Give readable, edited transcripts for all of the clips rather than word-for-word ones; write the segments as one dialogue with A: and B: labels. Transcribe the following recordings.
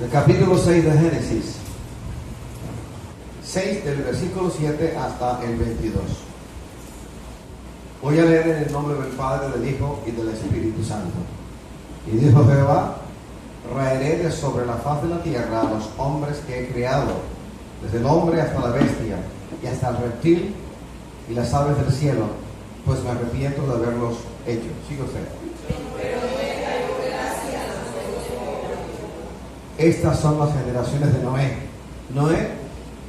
A: El capítulo 6 de Génesis, 6 del versículo 7 hasta el 22. Voy a leer en el nombre del Padre, del Hijo y del Espíritu Santo. Y dijo Jehová: raeré de sobre la faz de la tierra a los hombres que he creado, desde el hombre hasta la bestia, y hasta el reptil y las aves del cielo, pues me arrepiento de haberlos hecho. Sigue usted. Estas son las generaciones de Noé. Noé,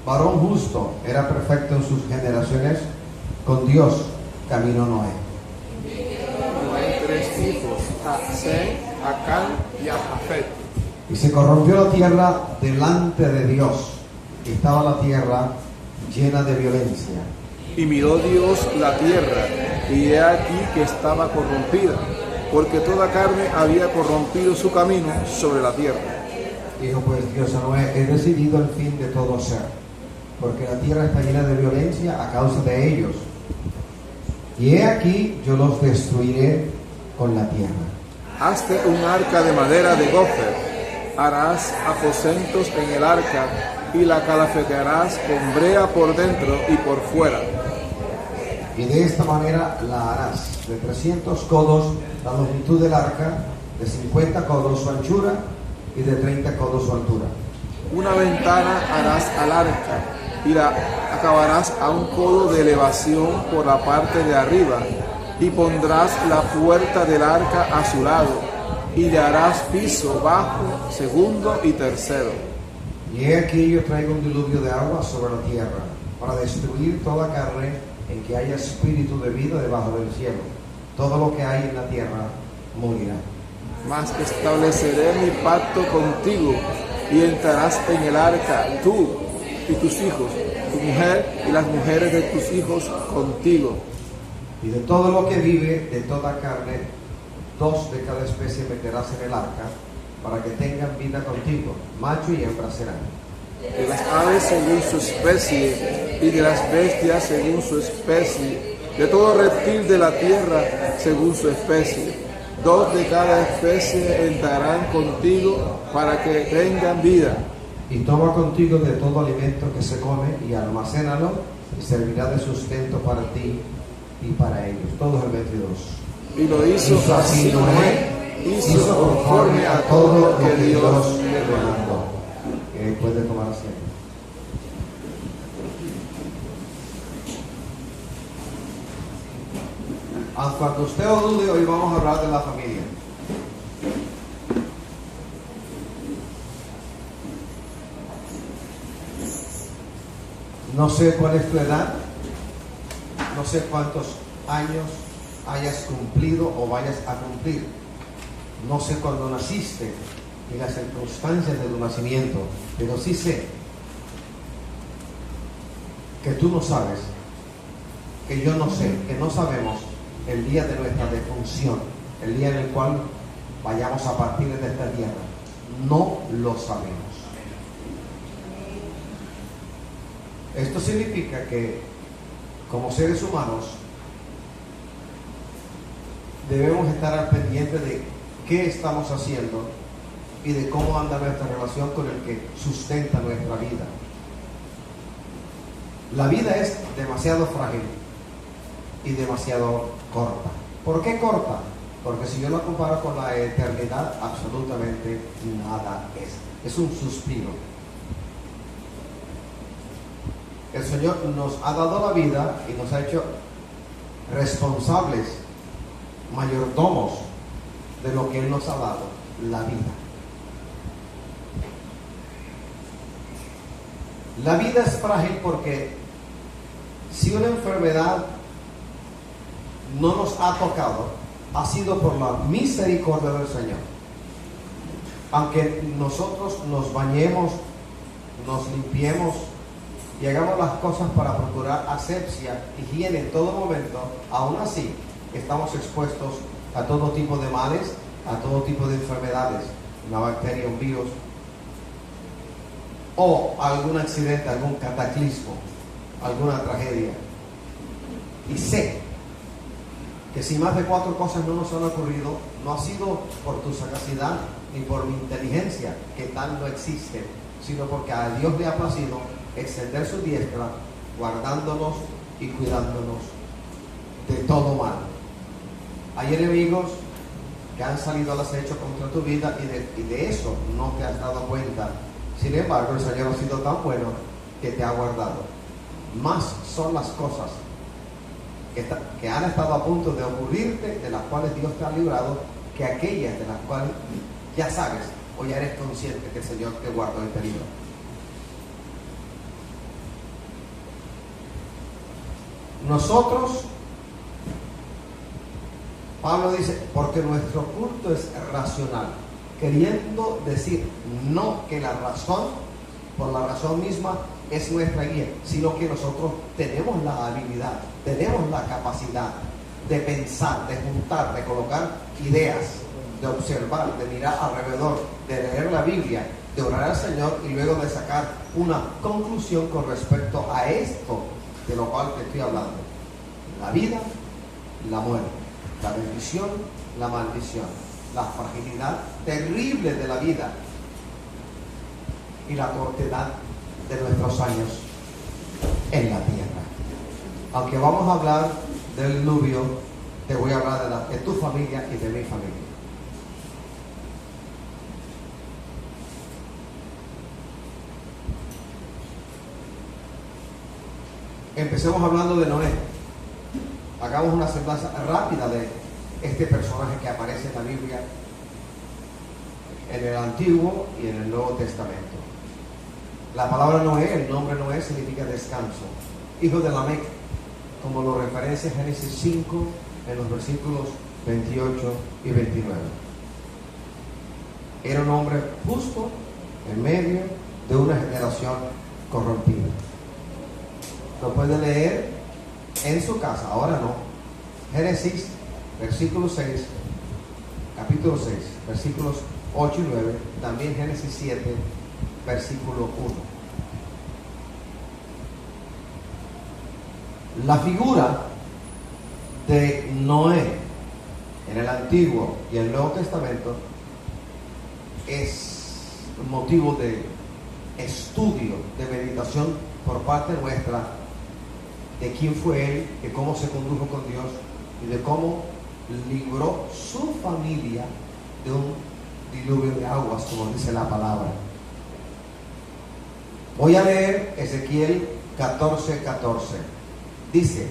A: varón justo, era perfecto en sus generaciones, con Dios caminó Noé.
B: Noé 3 hijos, a Sem, a Cam y a Jafet.
A: Y se corrompió la tierra delante de Dios, y estaba la tierra llena de violencia.
B: Y miró Dios la tierra, y he aquí que estaba corrompida, porque toda carne había corrompido su camino sobre la tierra.
A: Dijo pues Dios a Noé: he decidido el fin de todo ser, porque la tierra está llena de violencia a causa de ellos. Y he aquí yo los destruiré con la tierra.
B: Hazte un arca de madera de gofer, harás aposentos en el arca, y la calafetearás con brea por dentro y por fuera.
A: Y de esta manera la harás: de 300 codos la longitud del arca, de 50 codos su anchura, y de 30 codos su altura.
B: Una ventana harás al arca, y la acabarás a un codo de elevación por la parte de arriba, y pondrás la puerta del arca a su lado, y le harás piso bajo, segundo y tercero.
A: Y he aquí yo traigo un diluvio de agua sobre la tierra, para destruir toda carne en que haya espíritu de vida debajo del cielo. Todo lo que hay en la tierra morirá.
B: Mas estableceré mi pacto contigo, y entrarás en el arca, tú y tus hijos, tu mujer y las mujeres de tus hijos contigo.
A: Y de todo lo que vive, de toda carne, 2 de cada especie meterás en el arca, para que tengan vida contigo, macho y hembra serán.
B: De las aves según su especie, y de las bestias según su especie, de todo reptil de la tierra según su especie. 2 de cada especie entrarán contigo para que tengan vida.
A: Y toma contigo de todo alimento que se come y almacénalo, y servirá de sustento para ti y para ellos. Todos el 22.
B: Y lo hizo así Noé, hizo conforme a todo lo que Dios le mandó.
A: Puede tomar asiento. Cuando usted o dude, hoy vamos a hablar de la familia. No sé cuál es tu edad, no sé cuántos años hayas cumplido o vayas a cumplir. No sé cuándo naciste y las circunstancias de tu nacimiento, pero sí sé que tú no sabes, que yo no sé, que no sabemos el día de nuestra defunción, el día en el cual vayamos a partir de esta tierra. No lo sabemos. Esto significa que como seres humanos debemos estar al pendiente de qué estamos haciendo y de cómo anda nuestra relación con el que sustenta nuestra vida. La vida es demasiado frágil y demasiado corta. ¿Por qué corta? Porque si yo la comparo con la eternidad, absolutamente nada es. Es un suspiro. El Señor nos ha dado la vida y nos ha hecho responsables, mayordomos de lo que Él nos ha dado, la vida. La vida es frágil porque si una enfermedad no nos ha tocado, ha sido por la misericordia del Señor. Aunque nosotros nos bañemos, nos limpiemos y hagamos las cosas para procurar asepsia, higiene en todo momento, aún así estamos expuestos a todo tipo de males, a todo tipo de enfermedades, una bacteria, un virus, o algún accidente, algún cataclismo, alguna tragedia. Y sé que si más de 4 cosas no nos han ocurrido, no ha sido por tu sagacidad, ni por mi inteligencia, que tal no existe, sino porque a Dios le ha placido extender su diestra, guardándonos y cuidándonos de todo mal. Hay enemigos que han salido al acecho contra tu vida y de eso no te has dado cuenta. Sin embargo, el Señor ha sido tan bueno que te ha guardado. Más son las cosas que han estado a punto de ocurrirte, de las cuales Dios te ha librado, que aquellas de las cuales ya sabes o ya eres consciente que el Señor te guardó y te libró. Nosotros, Pablo dice, porque nuestro culto es racional, queriendo decir no que la razón, por la razón misma, es nuestra guía, sino que nosotros tenemos la habilidad, tenemos la capacidad de pensar, de juntar, de colocar ideas, de observar, de mirar alrededor, de leer la Biblia, de orar al Señor y luego de sacar una conclusión con respecto a esto de lo cual te estoy hablando: la vida, la muerte, la bendición, la maldición, la fragilidad terrible de la vida y la cortedad de nuestros años en la tierra. Aunque vamos a hablar del diluvio, te voy a hablar de tu familia y de mi familia. Empecemos hablando de Noé. Hagamos una semblanza rápida de este personaje que aparece en la Biblia, en el Antiguo y en el Nuevo Testamento. La palabra Noé, el nombre Noé, significa descanso. Hijo de Lamec, como lo referencia Génesis 5 en los versículos 28 y 29. Era un hombre justo en medio de una generación corrompida. Lo puede leer en su casa, ahora no. Génesis, versículo 6, capítulo 6, versículos 8 y 9, también Génesis 7, versículo 1. La figura de Noé en el Antiguo y el Nuevo Testamento es motivo de estudio, de meditación por parte nuestra, de quién fue él, de cómo se condujo con Dios y de cómo libró su familia de un diluvio de aguas, como dice la palabra. Voy a leer Ezequiel 14:14. Dice: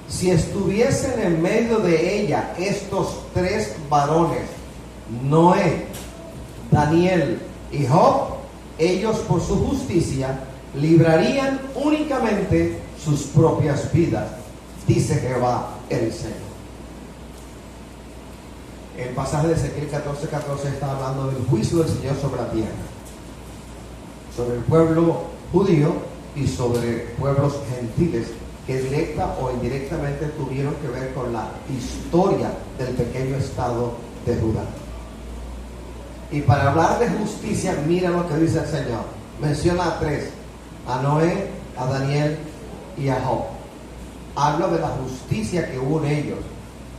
A: si estuviesen en medio de ella estos tres varones, Noé, Daniel y Job, ellos por su justicia librarían únicamente sus propias vidas, dice Jehová el Señor. El pasaje de Ezequiel 14:14 está hablando del juicio del Señor sobre la tierra, sobre el pueblo judío y sobre pueblos gentiles que directa o indirectamente tuvieron que ver con la historia del pequeño estado de Judá. Y para hablar de justicia, mira lo que dice el Señor. Menciona a tres: a Noé, a Daniel y a Job. Habla de la justicia que hubo en ellos.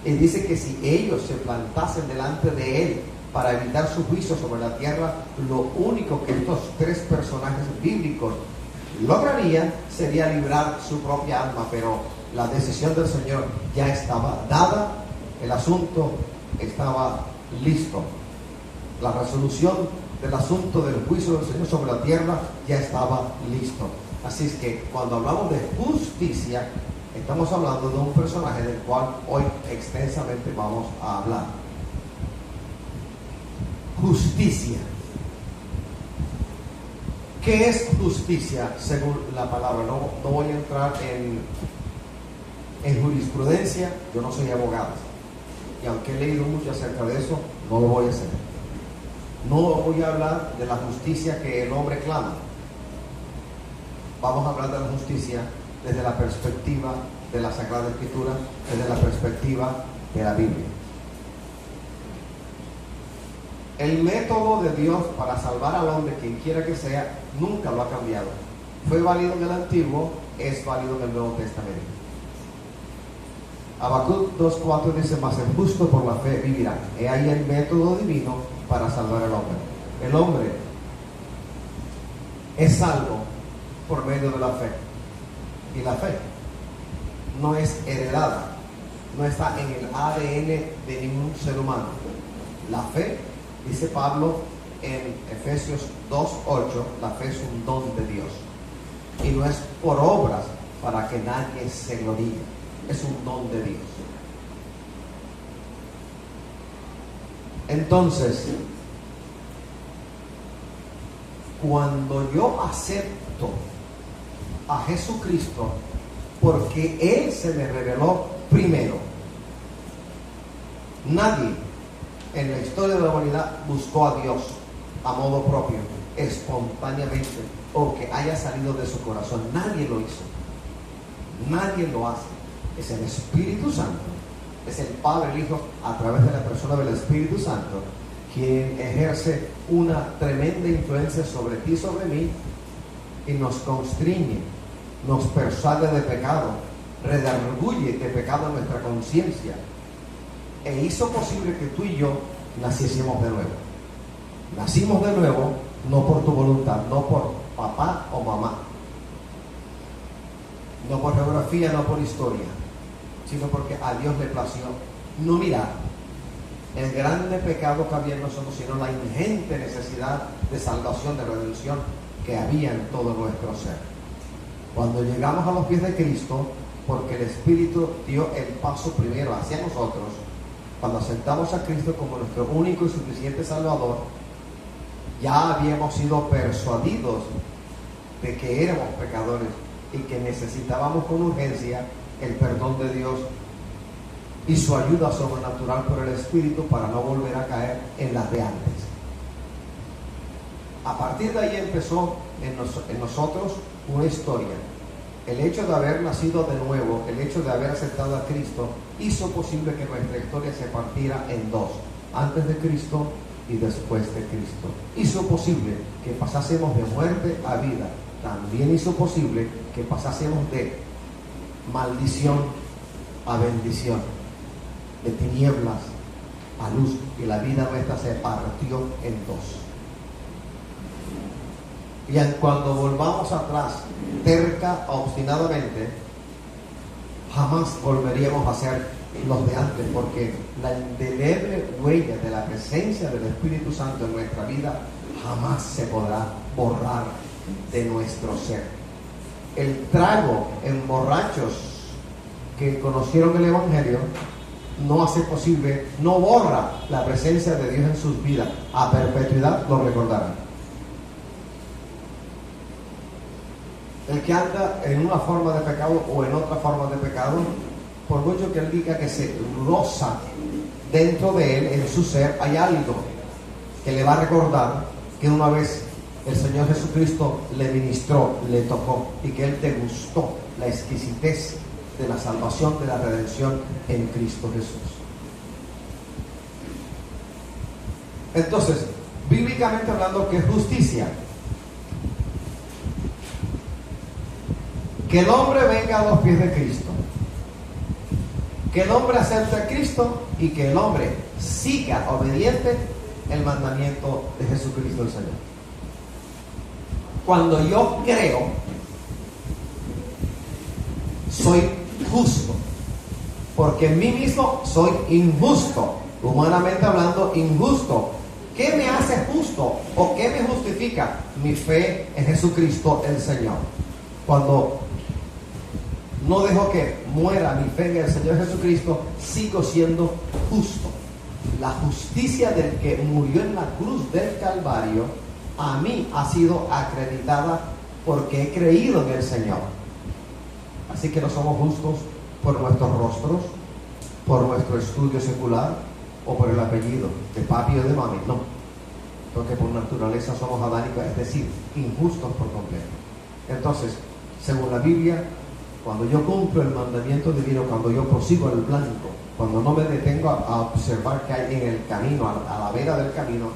A: Y dice que si ellos se plantasen delante de él para evitar su juicio sobre la tierra, lo único que estos tres personajes bíblicos lograrían sería librar su propia alma. Pero la decisión del Señor ya estaba dada, el asunto estaba listo. La resolución del asunto del juicio del Señor sobre la tierra ya estaba listo. Así es que cuando hablamos de justicia, estamos hablando de un personaje del cual hoy extensamente vamos a hablar. Justicia. ¿Qué es justicia según la palabra? No voy a entrar en jurisprudencia, yo no soy abogado. Y aunque he leído mucho acerca de eso, no lo voy a hacer. No voy a hablar de la justicia que el hombre clama. Vamos a hablar de la justicia desde la perspectiva de la Sagrada Escritura, desde la perspectiva de la Biblia. El método de Dios para salvar al hombre, quien quiera que sea, nunca lo ha cambiado. Fue válido en el Antiguo, es válido en el Nuevo Testamento. Habacuc 2:4 dice: mas el justo por la fe vivirá. He ahí el método divino para salvar al hombre. El hombre es salvo por medio de la fe. Y la fe no es heredada, no está en el ADN de ningún ser humano. La fe, dice Pablo en Efesios 2:8, la fe es un don de Dios. Y no es por obras para que nadie se gloríe. Es un don de Dios. Entonces, cuando yo acepto a Jesucristo, porque Él se me reveló primero, nadie en la historia de la humanidad buscó a Dios a modo propio, espontáneamente, o que haya salido de su corazón. Nadie lo hizo. Nadie lo hace. Es el Espíritu Santo, es el Padre, el Hijo, a través de la persona del Espíritu Santo, quien ejerce una tremenda influencia sobre ti y sobre mí, y nos constriñe, nos persuade de pecado, redarguye de pecado en nuestra conciencia, e hizo posible que tú y yo naciésemos de nuevo. Nacimos de nuevo no por tu voluntad, no por papá o mamá, no por geografía, no por historia, sino porque a Dios le plació no mirar el grande pecado que había en nosotros, sino la ingente necesidad de salvación, de redención que había en todo nuestro ser. Cuando llegamos a los pies de Cristo, porque el Espíritu dio el paso primero hacia nosotros, cuando aceptamos a Cristo como nuestro único y suficiente Salvador, ya habíamos sido persuadidos de que éramos pecadores y que necesitábamos con urgencia el perdón de Dios y su ayuda sobrenatural por el Espíritu para no volver a caer en las de antes. A partir de ahí empezó en nosotros una historia. El hecho de haber nacido de nuevo, el hecho de haber aceptado a Cristo, hizo posible que nuestra historia se partiera en dos: antes de Cristo y después de Cristo. Hizo posible que pasásemos de muerte a vida. También hizo posible que pasásemos de maldición a bendición, de tinieblas a luz, y la vida nuestra se partió en dos. Y cuando volvamos atrás, terca, obstinadamente, jamás volveríamos a ser los de antes, porque la indeleble huella de la presencia del Espíritu Santo en nuestra vida jamás se podrá borrar de nuestro ser. El trago en borrachos que conocieron el Evangelio no hace posible, no borra la presencia de Dios en sus vidas. A perpetuidad lo recordarán. El que anda en una forma de pecado o en otra forma de pecado, por mucho que él diga que se roza dentro de él, en su ser, hay algo que le va a recordar que una vez el Señor Jesucristo le ministró, le tocó, y que él degustó la exquisitez de la salvación, de la redención en Cristo Jesús. Entonces, bíblicamente hablando, ¿qué es justicia? Que el hombre venga a los pies de Cristo, que el hombre acepte a Cristo y que el hombre siga obediente el mandamiento de Jesucristo el Señor. Cuando yo creo, soy justo, porque en mí mismo soy injusto, humanamente hablando, injusto. ¿Qué me hace justo o qué me justifica? Mi fe en Jesucristo el Señor. Cuando no dejo que muera mi fe en el Señor Jesucristo, sigo siendo justo. La justicia del que murió en la cruz del Calvario a mí ha sido acreditada porque he creído en el Señor. Así que no somos justos por nuestros rostros, por nuestro estudio secular o por el apellido de papi o de mami, no, porque por naturaleza somos adánicos, es decir, injustos por completo. Entonces, según la Biblia, cuando yo cumplo el mandamiento divino, cuando yo prosigo el blanco, cuando no me detengo a observar qué hay en el camino, a la vera del camino,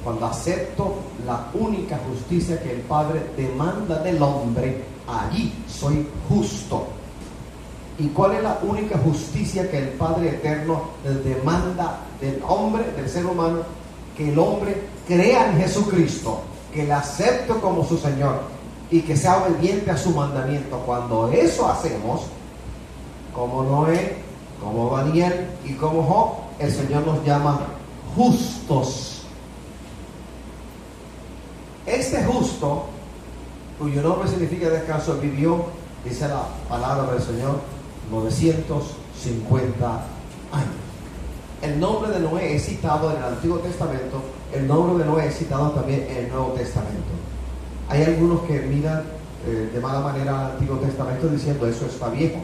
A: cuando acepto la única justicia que el Padre demanda del hombre, allí soy justo. ¿Y cuál es la única justicia que el Padre eterno demanda del hombre, del ser humano? que el hombre crea en Jesucristo, que le acepte como su Señor y que sea obediente a su mandamiento. Cuando eso hacemos, como Noé, como Daniel y como Job, el Señor nos llama justos. Este justo, cuyo nombre significa descanso, vivió, dice la palabra del Señor, 950 años. El nombre de Noé es citado en el Antiguo Testamento, el nombre de Noé es citado también en el Nuevo Testamento. Hay algunos que miran de mala manera al Antiguo Testamento diciendo eso está viejo.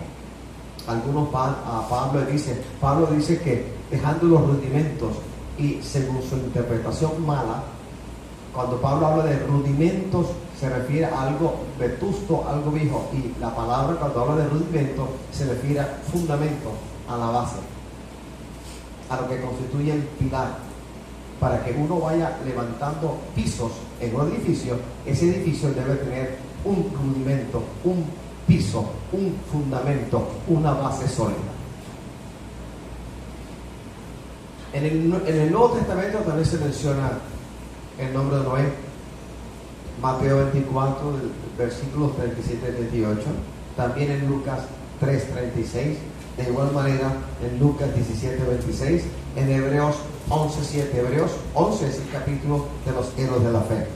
A: Algunos van a Pablo dice que dejando los rudimentos y según su interpretación mala, cuando Pablo habla de rudimentos se refiere a algo vetusto, algo viejo, y la palabra cuando habla de rudimentos se refiere a fundamento, a la base, a lo que constituye el pilar. Para que uno vaya levantando pisos en un edificio, ese edificio debe tener un rudimento, un piso, un fundamento, una base sólida. En el Nuevo Testamento también se menciona el nombre de Noé. Mateo 24, versículos 37 y 38. También en Lucas 3:36. De igual manera en Lucas 17:26. En Hebreos 11:7. Hebreos 11 es el capítulo de los héroes de la fe.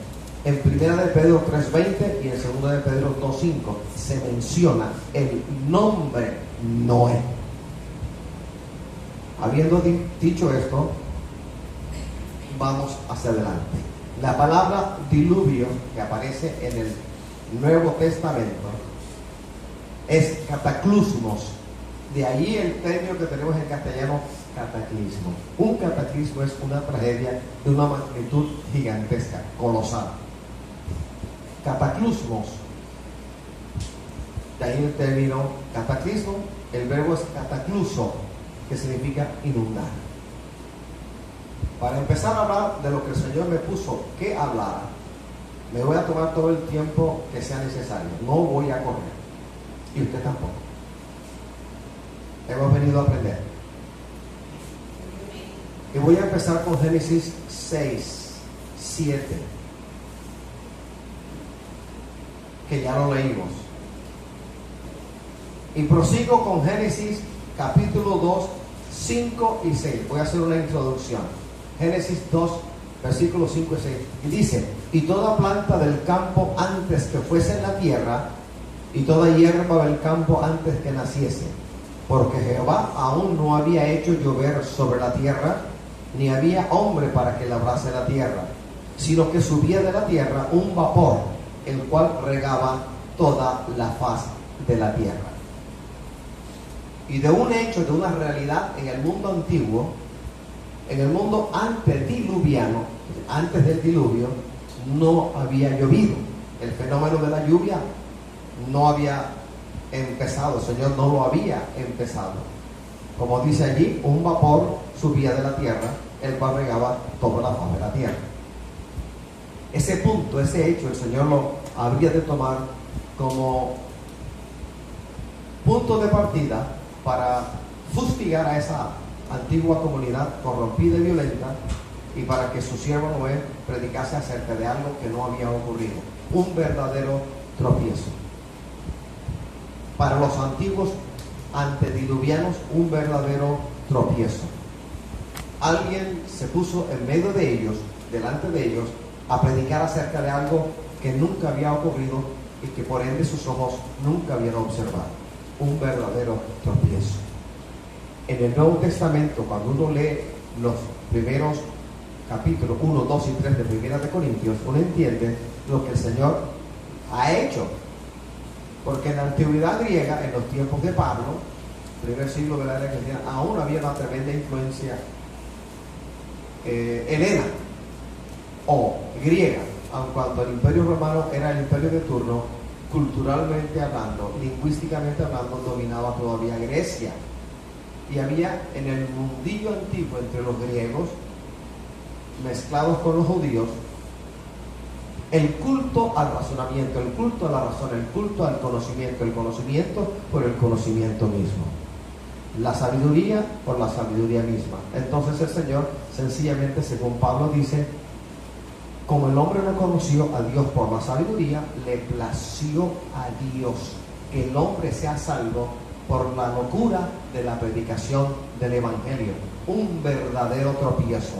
A: En 1 de Pedro 3:20 y en 2 de Pedro 2:5 se menciona el nombre Noé. Habiendo dicho esto, vamos hacia adelante. La palabra diluvio que aparece en el Nuevo Testamento es cataclysmos. De ahí el término que tenemos en castellano, cataclismo. Un cataclismo es una tragedia de una magnitud gigantesca, colosal. Cataclysmos. De ahí el término cataclismo. El verbo es catacluso, que significa inundar. Para empezar a hablar de lo que el Señor me puso que hablara, me voy a tomar todo el tiempo que sea necesario. No voy a correr. Y usted tampoco. Hemos venido a aprender. Y voy a empezar con Génesis 6:7, que ya lo leímos. Y prosigo con Génesis capítulo 2, 5 y 6. Voy a hacer una introducción. Génesis 2, versículos 5 y 6. Y dice: y toda planta del campo antes que fuese en la tierra, y toda hierba del campo antes que naciese, porque Jehová aún no había hecho llover sobre la tierra, ni había hombre para que labrase la tierra, sino que subía de la tierra un vapor, el cual regaba toda la faz de la tierra. Y de un hecho, de una realidad en el mundo antiguo, en el mundo antediluviano, antes del diluvio, no había llovido. El fenómeno de la lluvia no había empezado, el Señor no lo había empezado. Como dice allí, un vapor subía de la tierra, el cual regaba toda la faz de la tierra. Ese punto, ese hecho, el Señor lo habría de tomar como punto de partida para fustigar a esa antigua comunidad corrompida y violenta, y para que su siervo Noé predicase acerca de algo que no había ocurrido, un verdadero tropiezo. Para los antiguos antediluvianos, un verdadero tropiezo. Alguien se puso en medio de ellos, delante de ellos, a predicar acerca de algo que nunca había ocurrido y que por ende sus ojos nunca habían observado. Un verdadero tropiezo. En el Nuevo Testamento, cuando uno lee los primeros capítulos 1, 2 y 3 de Primera de Corintios, uno entiende lo que el Señor ha hecho. Porque en la antigüedad griega, en los tiempos de Pablo, primer siglo de la era cristiana, aún había una tremenda influencia helena o griega, aun cuando el Imperio Romano era el imperio de turno, culturalmente hablando, lingüísticamente hablando, dominaba todavía Grecia. Y había en el mundillo antiguo entre los griegos, mezclados con los judíos, el culto al razonamiento, el culto a la razón, el culto al conocimiento, el conocimiento por el conocimiento mismo. la sabiduría por la sabiduría misma. Entonces el Señor sencillamente, según Pablo dice, como el hombre no conoció a Dios por la sabiduría, le plació a Dios que el hombre sea salvo por la locura de la predicación del Evangelio. Un verdadero tropiezo.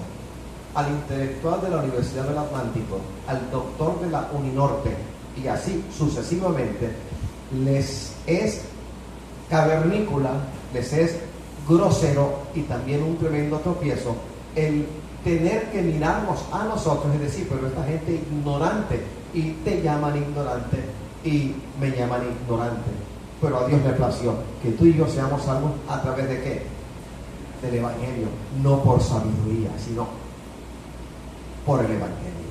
A: Al intelectual de la Universidad del Atlántico, al doctor de la Uninorte y así sucesivamente, les es cavernícola, les es grosero y también un tremendo tropiezo el tener que mirarnos a nosotros y decir, pero esta gente ignorante, y te llaman ignorante y me llaman ignorante, pero a Dios le plació que tú y yo seamos salvos a través de ¿qué? Del Evangelio, no por sabiduría, sino por el Evangelio.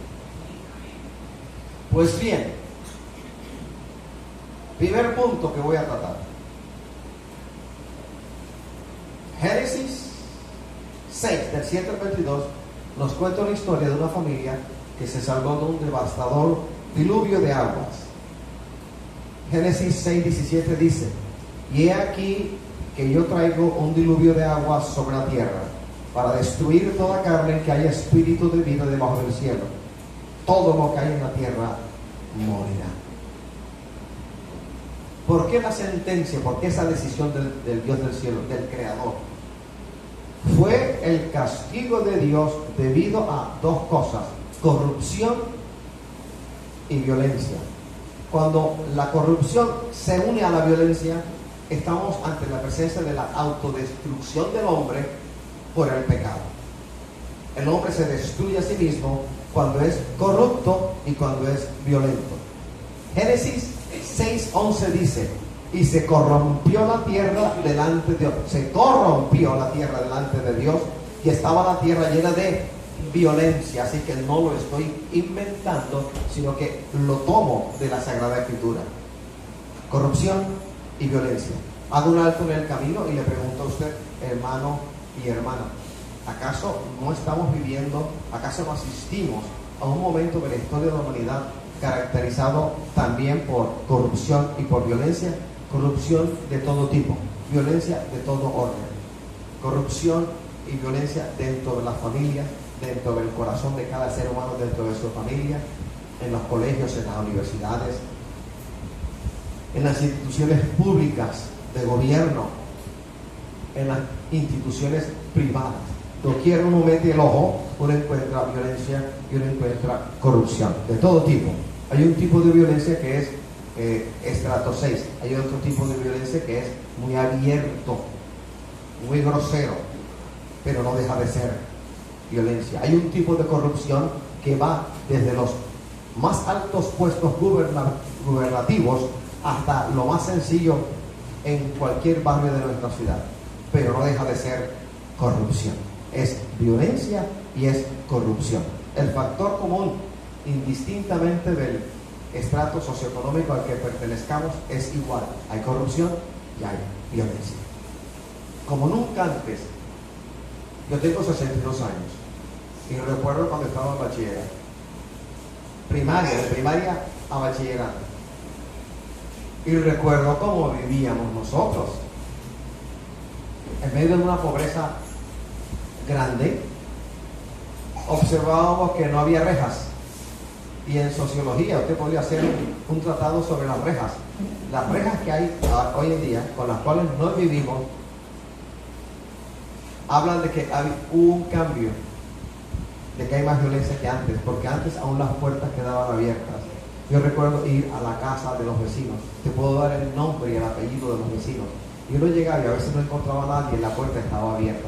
A: Pues bien, primer punto que voy a tratar. Génesis 6, del 7 al 22, nos cuenta una historia de una familia que se salvó de un devastador diluvio de aguas. Génesis 6, 17 dice: y he aquí que yo traigo un diluvio de aguas sobre la tierra, para destruir toda carne que haya espíritu de vida debajo del cielo. Todo lo que hay en la tierra morirá. ¿Por qué la sentencia? ¿Por qué esa decisión del Dios del cielo, del Creador? Fue el castigo de Dios debido a dos cosas: corrupción y violencia. Cuando la corrupción se une a la violencia, estamos ante la presencia de la autodestrucción del hombre por el pecado. El hombre se destruye a sí mismo cuando es corrupto y cuando es violento. Génesis 6:11 dice: y se corrompió la tierra delante de Dios. Se corrompió la tierra delante de Dios, y estaba la tierra llena de violencia. Así que no lo estoy inventando, sino que lo tomo de la Sagrada Escritura. Corrupción y violencia. Hago un alto en el camino y le pregunto a usted, hermano y hermana, ¿acaso no estamos viviendo, acaso no asistimos a un momento de la historia de la humanidad caracterizado también por corrupción y por violencia? Corrupción de todo tipo, violencia de todo orden, corrupción y violencia dentro de las familias, dentro del corazón de cada ser humano, dentro de su familia, en los colegios, en las universidades, en las instituciones públicas de gobierno, en las instituciones privadas. Doquier uno mete el ojo, uno encuentra violencia y uno encuentra corrupción de todo tipo. Hay un tipo de violencia que es estrato 6, hay otro tipo de violencia que es muy abierto, muy grosero, pero no deja de ser violencia. Hay un tipo de corrupción que va desde los más altos puestos gubernativos hasta lo más sencillo en cualquier barrio de nuestra ciudad, pero no deja de ser corrupción. Es violencia y es corrupción. El factor común, indistintamente del estrato socioeconómico al que pertenezcamos, es igual. Hay corrupción y hay violencia. Como nunca antes. Yo tengo 62 años y recuerdo cuando estaba en bachillerato, de primaria a bachillerato, y recuerdo cómo vivíamos nosotros en medio de una pobreza grande. Observábamos que no había rejas, y en sociología usted podría hacer un tratado sobre las rejas que hay hoy en día, con las cuales no vivimos. Hablan de que hubo un cambio, de que hay más violencia que antes, porque antes aún las puertas quedaban abiertas. Yo recuerdo ir a la casa de los vecinos, te puedo dar el nombre y el apellido de los vecinos, y uno llegaba y a veces no encontraba a nadie y la puerta estaba abierta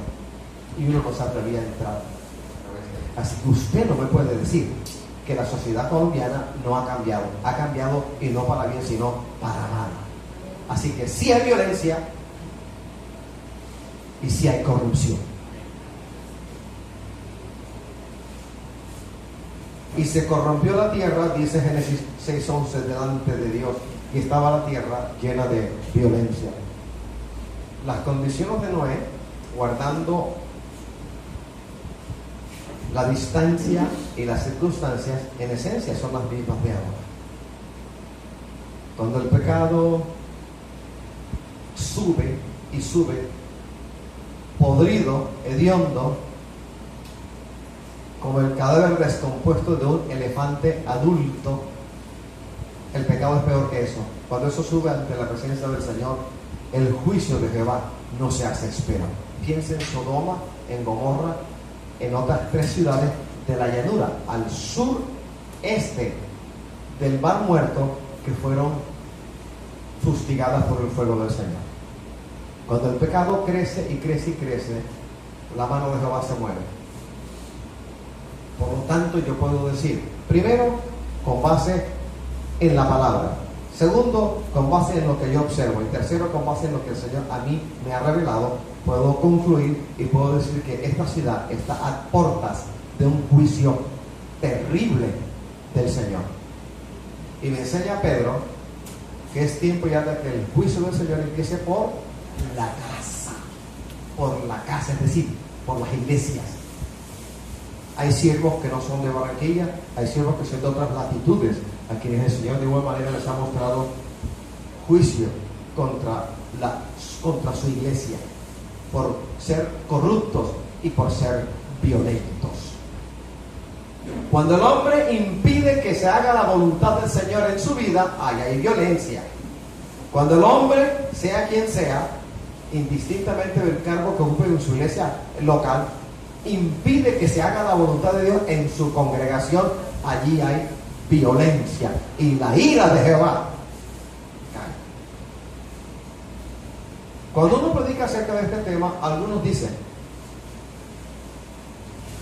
A: y uno no se atrevía a entrar. Así que usted no me puede decir que la sociedad colombiana no ha cambiado, y no para bien sino para mal. Así que sí hay violencia y sí hay corrupción. Y se corrompió la tierra, dice Génesis 6:11, delante de Dios, y estaba la tierra llena de violencia. Las condiciones de Noé, guardando la distancia y las circunstancias, en esencia son las mismas de ahora. Cuando el pecado sube y sube, podrido, hediondo, como el cadáver descompuesto de un elefante adulto. El pecado es peor que eso. Cuando eso sube ante la presencia del Señor, el juicio de Jehová no se hace espera. Piensa en Sodoma, en Gomorra, en otras 3 ciudades de la llanura, al sureste del Mar Muerto, que fueron fustigadas por el fuego del Señor. Cuando el pecado crece y crece y crece, la mano de Jehová se mueve. Por lo tanto, yo puedo decir, primero, con base en la palabra. Segundo, con base en lo que yo observo. Y tercero, con base en lo que el Señor a mí me ha revelado, puedo concluir y puedo decir que esta ciudad está a puertas de un juicio terrible del Señor. Y me enseña Pedro que es tiempo ya de que el juicio del Señor empiece por la casa. Por la casa, es decir, por las iglesias. Hay siervos que no son de Barranquilla, hay siervos que son de otras latitudes, a quienes el Señor de igual manera les ha mostrado juicio contra su iglesia, por ser corruptos y por ser violentos. Cuando el hombre impide que se haga la voluntad del Señor en su vida, ahí hay violencia. Cuando el hombre, sea quien sea, indistintamente del cargo que ocupe en su iglesia local, impide que se haga la voluntad de Dios en su congregación, allí hay violencia y la ira de Jehová cae. Cuando uno predica acerca de este tema, algunos dicen,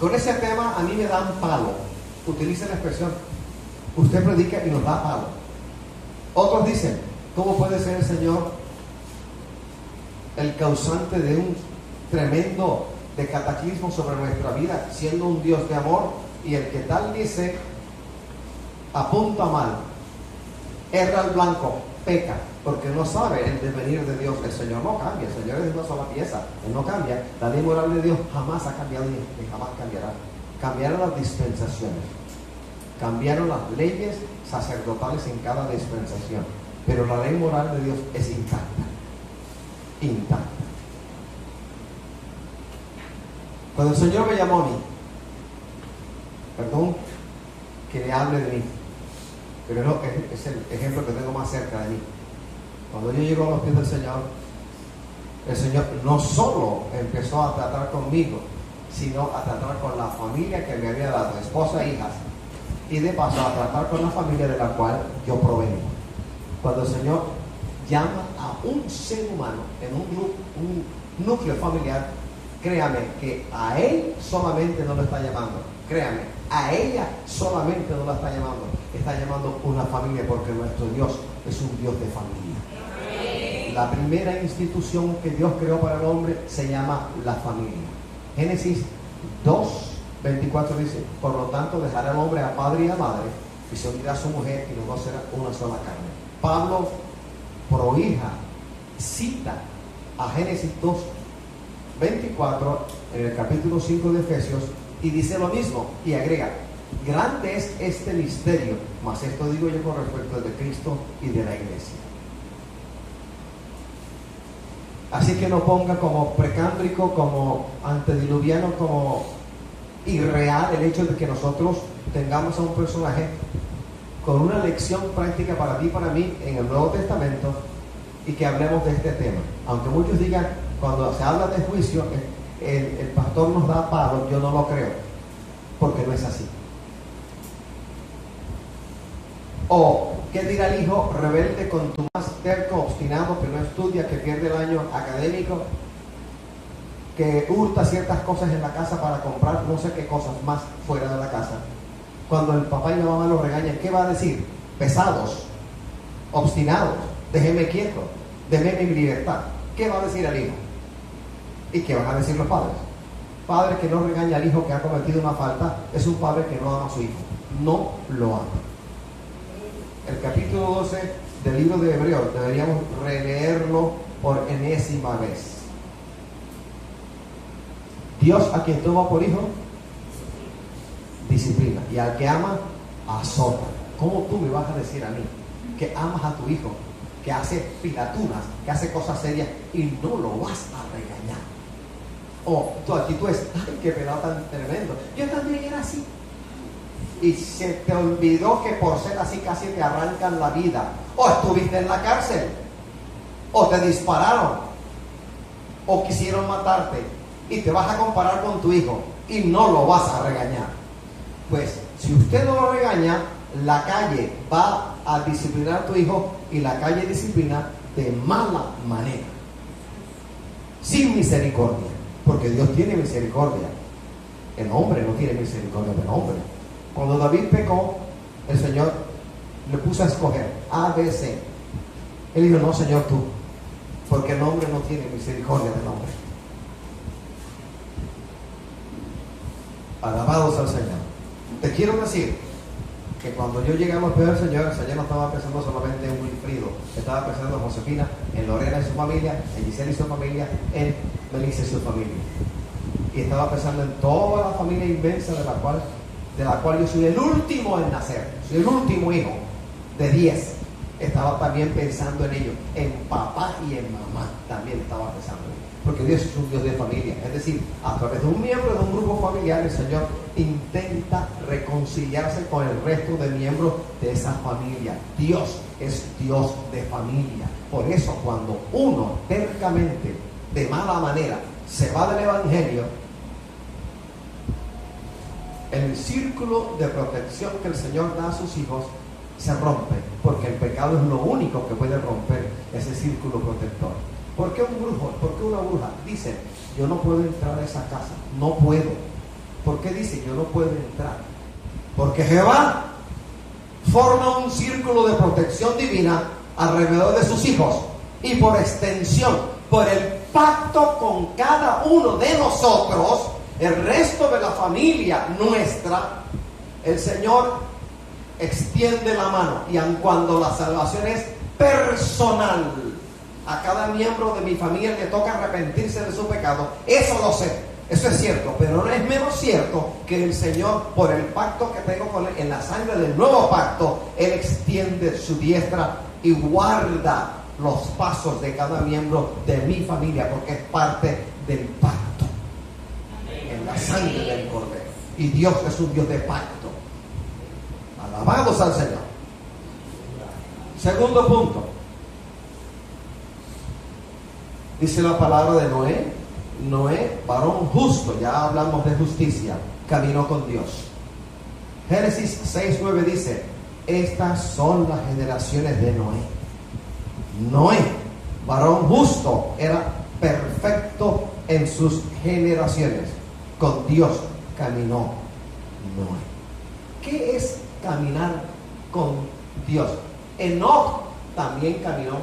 A: con ese tema a mí me dan palo. Utiliza la expresión, usted predica y nos da palo. Otros dicen, ¿cómo puede ser el Señor el causante de un tremendo de cataclismo sobre nuestra vida, siendo un Dios de amor? Y el que tal dice, apunta mal, erra al blanco, peca, porque no sabe el devenir de Dios. El Señor no cambia, el Señor es una sola pieza, Él no cambia. La ley moral de Dios jamás ha cambiado y jamás cambiará. Cambiaron las dispensaciones, cambiaron las leyes sacerdotales en cada dispensación, pero la ley moral de Dios es intacta, intacta. Cuando el Señor me llamó a mí, perdón que le hable de mí, pero no, es el ejemplo que tengo más cerca de mí. Cuando yo llego a los pies del Señor, el Señor no solo empezó a tratar conmigo, sino a tratar con la familia que me había dado, esposa e hijas, y de paso a tratar con la familia de la cual yo provengo. Cuando el Señor llama a un ser humano en un núcleo familiar, créame que a él solamente no lo está llamando, créame, a ella solamente no la está llamando una familia, porque nuestro Dios es un Dios de familia. La primera institución que Dios creó para el hombre se llama la familia. Génesis 2:24 dice, por lo tanto dejará el hombre a padre y a madre y se unirá a su mujer y los dos serán una sola carne. Pablo prohija, cita a Génesis 2:24 en el capítulo 5 de Efesios y dice lo mismo y agrega, grande es este misterio, mas esto digo yo con respecto de Cristo y de la iglesia. Así que no ponga como precámbrico, como antediluviano, como irreal el hecho de que nosotros tengamos a un personaje con una lección práctica para ti y para mí en el Nuevo Testamento y que hablemos de este tema. Aunque muchos digan, cuando se habla de juicio, el pastor nos da palo, yo no lo creo, porque no es así. O, ¿qué dirá el hijo rebelde, contumaz, terco, obstinado, que no estudia, que pierde el año académico, que hurta ciertas cosas en la casa para comprar no sé qué cosas más fuera de la casa? Cuando el papá y la mamá lo regañan, ¿qué va a decir? Pesados, obstinados, déjeme quieto, déjeme mi libertad. ¿Qué va a decir el hijo? ¿Y qué van a decir los padres? Padre que no regaña al hijo que ha cometido una falta es un padre que no ama a su hijo, no lo ama. El capítulo 12 del libro de Hebreos deberíamos releerlo por enésima vez. Dios a quien toma por hijo disciplina, y al que ama azota. ¿Cómo tú me vas a decir a mí que amas a tu hijo, que hace pilaturas, que hace cosas serias y no lo vas a regañar? O tú aquí tú es, ay, qué pelado tan tremendo. Yo también era así. Y se te olvidó que por ser así casi te arrancan la vida. O estuviste en la cárcel. O te dispararon. O quisieron matarte. Y te vas a comparar con tu hijo. Y no lo vas a regañar. Pues si usted no lo regaña, la calle va a disciplinar a tu hijo. Y la calle disciplina de mala manera. Sin misericordia. Porque Dios tiene misericordia. El hombre no tiene misericordia del hombre. Cuando David pecó, el Señor le puso a escoger A, B, C. Él dijo, no, Señor, tú. Porque el hombre no tiene misericordia del hombre. Alabados al Señor. Te quiero decir que cuando yo llegué a los pies del Señor, el Señor no estaba pensando solamente en Wilfrido. Estaba pensando en Josefina, en Lorena y su familia, en Giselle y su familia, en Melissa y su familia. Y estaba pensando en toda la familia inmensa de la cual yo soy el último en nacer. Soy el último hijo de 10. Estaba también pensando en ellos. En papá y en mamá también estaba pensando en ellos. Porque Dios es un Dios de familia. Es decir, a través de un miembro de un grupo familiar, el Señor intenta reconciliarse con el resto de miembros de esa familia. Dios es Dios de familia. Por eso cuando uno tercamente, de mala manera, se va del Evangelio, el círculo de protección que el Señor da a sus hijos se rompe, porque el pecado es lo único que puede romper ese círculo protector. ¿Por qué un brujo? ¿Por qué una bruja dice, yo no puedo entrar a esa casa? No puedo. ¿Por qué dice, yo no puedo entrar? Porque Jehová forma un círculo de protección divina alrededor de sus hijos y por extensión, por el pacto con cada uno de nosotros, el resto de la familia nuestra, el Señor extiende la mano. Y aun cuando la salvación es personal, a cada miembro de mi familia le toca arrepentirse de su pecado. Eso lo sé, eso es cierto, pero no es menos cierto que el Señor, por el pacto que tengo con Él, en la sangre del nuevo pacto, Él extiende su diestra y guarda los pasos de cada miembro de mi familia, porque es parte del pacto. En la sangre del Cordero. Y Dios es un Dios de pacto. Alabados al Señor. Segundo punto. Dice la palabra de Noé. Noé, varón justo, ya hablamos de justicia, caminó con Dios. Génesis 6:9 dice, estas son las generaciones de Noé. Noé, varón justo, era perfecto en sus generaciones. Con Dios caminó Noé. ¿Qué es caminar con Dios? Enoc también caminó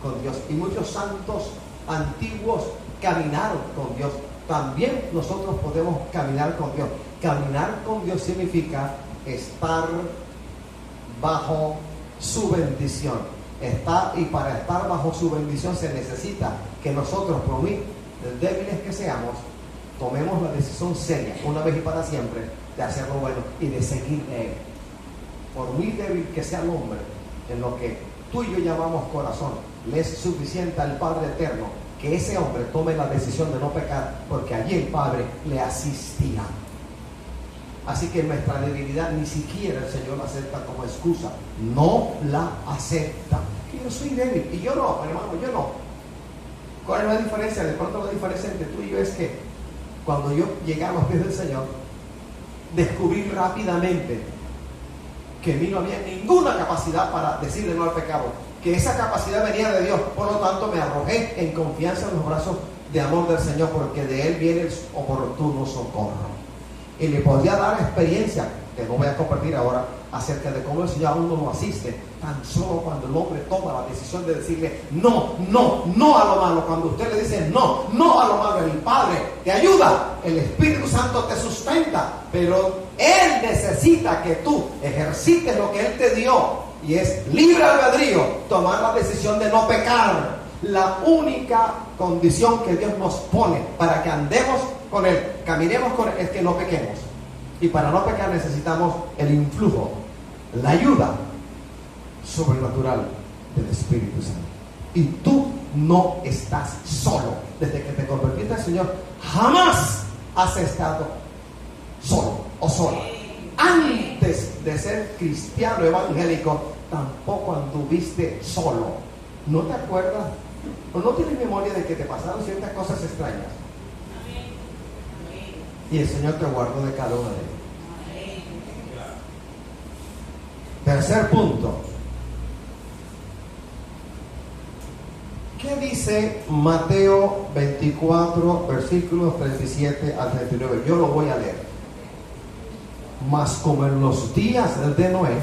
A: con Dios. Y muchos santos antiguos caminaron con Dios. También nosotros podemos caminar con Dios. Caminar con Dios significa estar bajo su bendición. Y para estar bajo su bendición se necesita que nosotros, por muy débiles que seamos, tomemos la decisión seria, una vez y para siempre, de hacer lo bueno y de seguirle a Él. Por muy débil que sea el hombre, en lo que tú y yo llamamos corazón, le es suficiente al Padre Eterno que ese hombre tome la decisión de no pecar, porque allí el Padre le asistirá. Así que nuestra debilidad ni siquiera el Señor la acepta como excusa. No la acepta. Que yo soy débil. Y yo no, hermano, yo no. ¿Cuál es la diferencia? De pronto la diferencia entre tú y yo es que cuando yo llegué a los pies del Señor, descubrí rápidamente que en mí no había ninguna capacidad para decirle no al pecado. Que esa capacidad venía de Dios. Por lo tanto, me arrojé en confianza en los brazos de amor del Señor, porque de Él viene el oportuno socorro. Y le podría dar experiencia, que no voy a compartir ahora, acerca de cómo el Señor a uno lo asiste, tan solo cuando el hombre toma la decisión de decirle no a lo malo. Cuando usted le dice no a lo malo, el Padre te ayuda, el Espíritu Santo te sustenta, pero Él necesita que tú ejercites lo que Él te dio, y es libre albedrío, tomar la decisión de no pecar. La única condición que Dios nos pone para que andemos con Él, caminemos con Él, es que no pequemos. Y para no pecar necesitamos el influjo, la ayuda sobrenatural del Espíritu Santo. Y tú no estás solo. Desde que te convertiste al Señor, jamás has estado solo o sola. Antes de ser cristiano evangélico, tampoco anduviste solo. ¿No te acuerdas o no tienes memoria de que te pasaron ciertas cosas extrañas? Y el Señor te guardó de cada una de ellas. Tercer punto. ¿Qué dice Mateo 24, versículos 37 al 39? Yo lo voy a leer. Mas como en los días de Noé,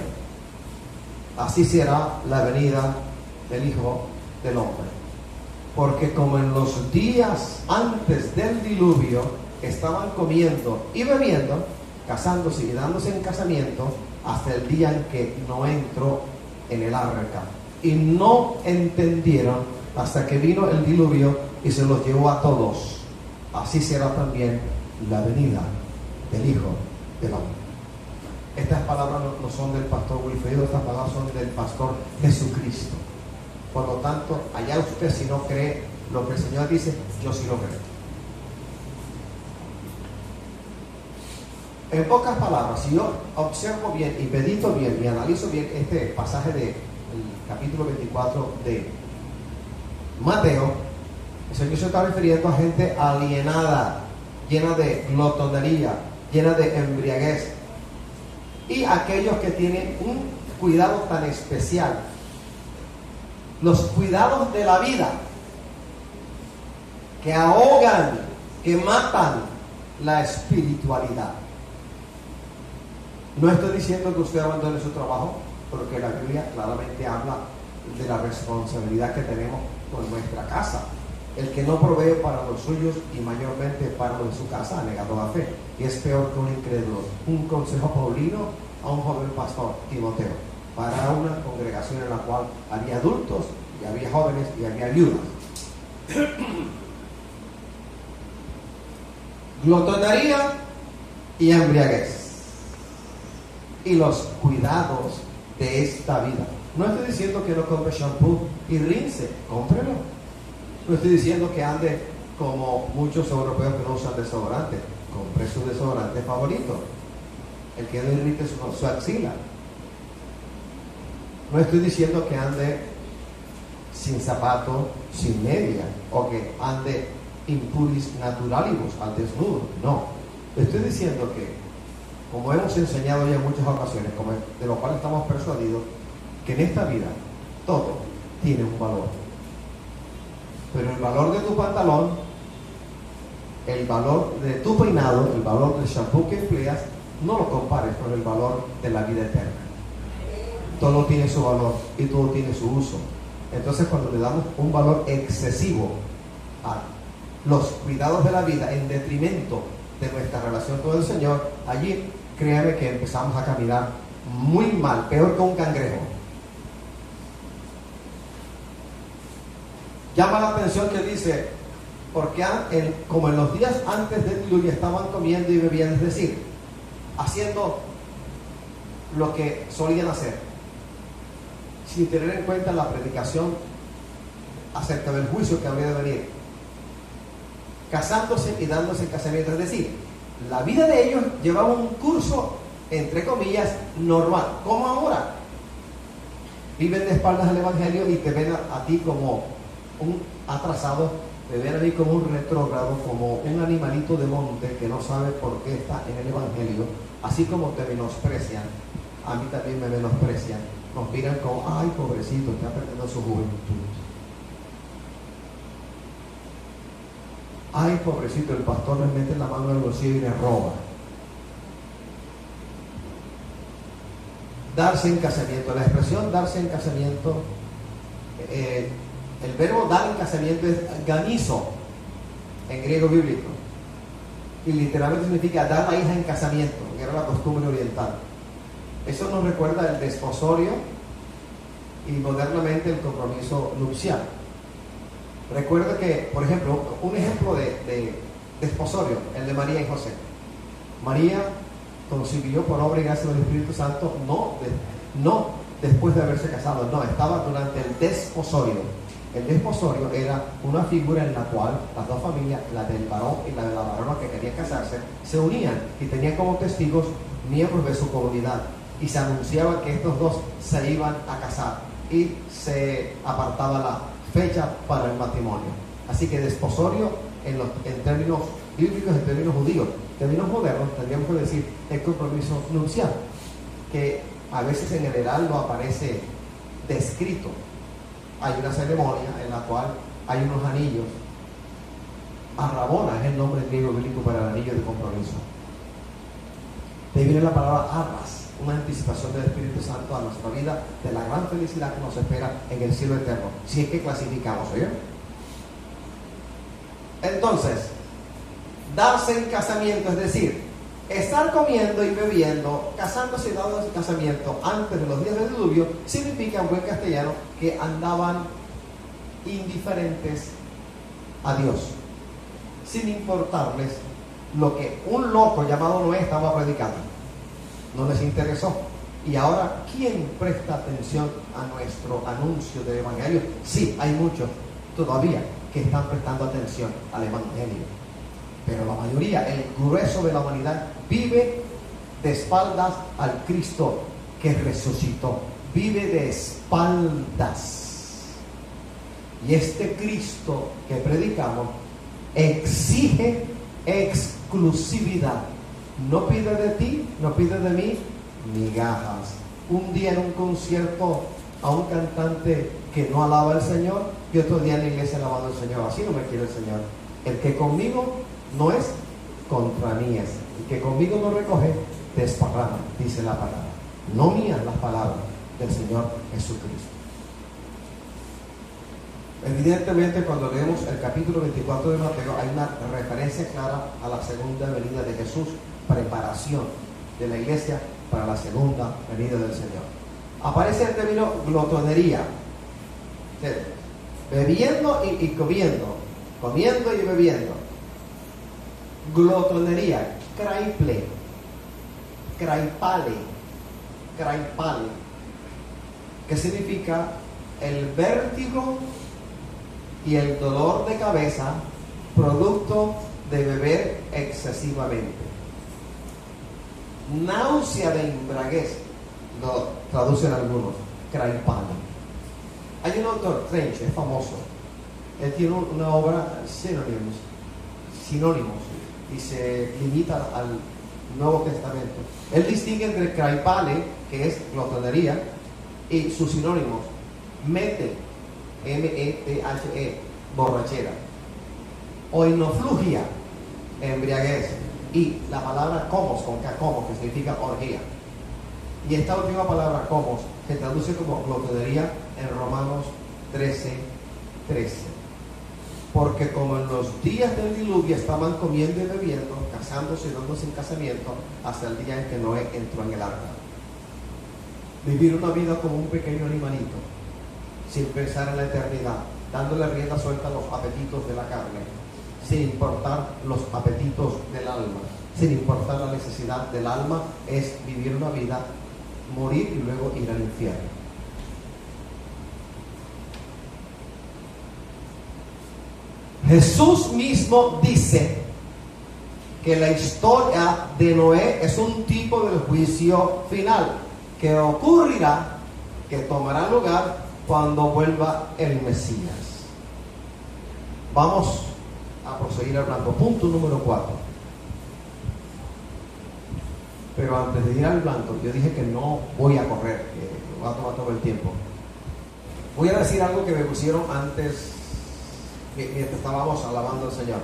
A: así será la venida del Hijo del Hombre. Porque como en los días antes del diluvio estaban comiendo y bebiendo, casándose y dándose en casamiento, hasta el día en que Noé entró en el arca. Y no entendieron hasta que vino el diluvio y se los llevó a todos. Así será también la venida del Hijo del Hombre. Estas palabras no son del pastor Wilfredo, estas palabras son del pastor Jesucristo. Por lo tanto, allá usted si no cree lo que el Señor dice, yo sí lo creo. En pocas palabras, si yo observo bien y medito bien y analizo bien este pasaje del capítulo 24 de Mateo, el Señor se está refiriendo a gente alienada, llena de glotonería, llena de embriaguez, y aquellos que tienen un cuidado tan especial, los cuidados de la vida, que ahogan, que matan la espiritualidad. No estoy diciendo que usted abandone su trabajo, porque la Biblia claramente habla de la responsabilidad que tenemos con nuestra casa. El que no provee para los suyos y mayormente para los de su casa ha negado la fe, y es peor que un incrédulo. Un consejo paulino a un joven pastor, Timoteo, para una congregación en la cual había adultos y había jóvenes y había viudas. Glotonería y embriaguez, y los cuidados de esta vida. No estoy diciendo que no compre shampoo y rinse, cómprelo. No estoy diciendo que ande como muchos europeos que no usan desodorante. Compre su desodorante favorito, el que no irrite su axila. No estoy diciendo que ande sin zapato, sin media, o que ande impuris naturalibus, al desnudo. No, estoy diciendo que, como hemos enseñado ya en muchas ocasiones, como de lo cual estamos persuadidos, que en esta vida todo tiene un valor. Pero el valor de tu pantalón, el valor de tu peinado, el valor del shampoo que empleas, no lo compares con el valor de la vida eterna. Todo tiene su valor y todo tiene su uso. Entonces, cuando le damos un valor excesivo a los cuidados de la vida en detrimento de nuestra relación con el Señor, allí créame que empezamos a caminar muy mal, peor que un cangrejo. Llama la atención que dice, porque como en los días antes del diluvio estaban comiendo y bebiendo, es decir, haciendo lo que solían hacer, sin tener en cuenta la predicación acerca del juicio que habría de venir, casándose y dándose en casamiento. Es decir, la vida de ellos llevaba un curso, entre comillas, normal, como ahora. Viven de espaldas al Evangelio y te ven a ti como un atrasado, te ven a mí como un retrógrado, como un animalito de monte que no sabe por qué está en el Evangelio. Así como te menosprecian, a mí también me menosprecian. Nos miran como, ay, pobrecito, está perdiendo su juventud. Ay, pobrecito, el pastor le mete la mano en el bolsillo y le roba. Darse en casamiento. La expresión darse en casamiento, el verbo dar en casamiento es ganizo en griego bíblico. Y literalmente significa dar la hija en casamiento, que era la costumbre oriental. Eso nos recuerda el desposorio y modernamente el compromiso nupcial. Recuerda que, por ejemplo, un ejemplo de desposorio, el de María y José. María concibió por obra y gracia del Espíritu Santo, no después de haberse casado, no, estaba durante el desposorio. El desposorio era una figura en la cual las dos familias, la del varón y la de la varona que querían casarse, se unían y tenían como testigos miembros de su comunidad. Y se anunciaba que estos dos se iban a casar y se apartaba la fecha para el matrimonio. Así que desposorio en términos bíblicos, en términos judíos, en términos modernos, tendríamos que decir el compromiso nupcial, que a veces en general no aparece descrito. Hay una ceremonia en la cual hay unos anillos. Arrabona es el nombre griego bíblico para el anillo de compromiso. De ahí viene la palabra arras, una anticipación del Espíritu Santo a nuestra vida, de la gran felicidad que nos espera en el cielo eterno, si es que clasificamos, ¿oye? Entonces, darse en casamiento, es decir, estar comiendo y bebiendo, casándose y dándose en casamiento antes de los días del diluvio, significa en buen castellano que andaban indiferentes a Dios, sin importarles lo que un loco llamado Noé estaba predicando. No les interesó. Y ahora, ¿quién presta atención a nuestro anuncio del Evangelio? Sí, hay muchos todavía que están prestando atención al Evangelio, pero la mayoría, el grueso de la humanidad, vive de espaldas al Cristo que resucitó. Vive de espaldas. Y este Cristo que predicamos exige exclusividad. No pide de ti, no pide de mí migajas. Un día en un concierto a un cantante que no alaba al Señor, y otro día en la iglesia alabando al Señor. Así no me quiere el Señor. El que conmigo no es, contra mí es. El que conmigo no recoge, desparrama, dice la palabra. No mías las palabras del Señor Jesucristo. Evidentemente, cuando leemos el capítulo 24 de Mateo, hay una referencia clara a la segunda venida de Jesús, preparación de la iglesia para la segunda venida del Señor. Aparece el término glotonería, bebiendo y comiendo, comiendo y bebiendo. Glotonería, craiple, craipale, que significa el vértigo y el dolor de cabeza producto de beber excesivamente. Náusea de embriaguez, lo traducen algunos, craipale. Hay un autor, Trench, es famoso. Él tiene una obra, sinónimos, y se limita al Nuevo Testamento. Él distingue entre craipale, que es glotonería, y sus sinónimos, mete, M-E-T-H-E, borrachera, oinoflugia, embriaguez, y la palabra comos, con K, como, que significa orgía. Y esta última palabra, comos, se traduce como glotonería en Romanos 13:13. Porque como en los días del diluvio estaban comiendo y bebiendo, casándose y dándose en casamiento, hasta el día en que Noé entró en el arca. Vivir una vida como un pequeño animalito, sin pensar en la eternidad, dándole rienda suelta a los apetitos de la carne, sin importar los apetitos del alma, sin importar la necesidad del alma, es vivir una vida, morir y luego ir al infierno. Jesús mismo dice que la historia de Noé es un tipo del juicio final que ocurrirá, que tomará lugar cuando vuelva el Mesías. Vamos a proseguir hablando. Punto número 4. Pero antes de ir al blanco, yo dije que no voy a correr, que va a tomar todo el tiempo. Voy a decir algo que me pusieron antes, mientras estábamos alabando al Señor.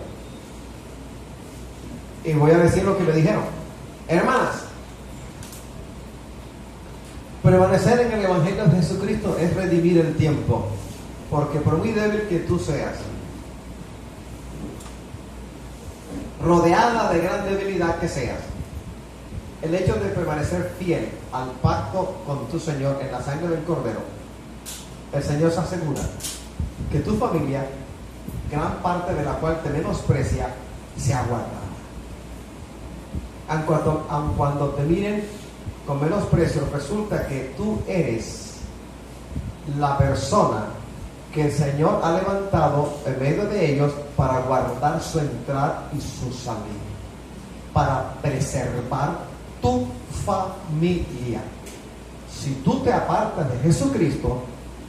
A: Y voy a decir lo que me dijeron. Hermanas, permanecer en el Evangelio de Jesucristo es redimir el tiempo, porque por muy débil que tú seas, rodeada de gran debilidad que seas, el hecho de permanecer fiel al pacto con tu Señor en la sangre del Cordero, el Señor se asegura que tu familia, gran parte de la cual te menosprecia, sea guardada. Aun cuando te miren con menosprecio, resulta que tú eres la persona que el Señor ha levantado en medio de ellos para guardar su entrada y su salida, para preservar tu familia. Si tú te apartas de Jesucristo,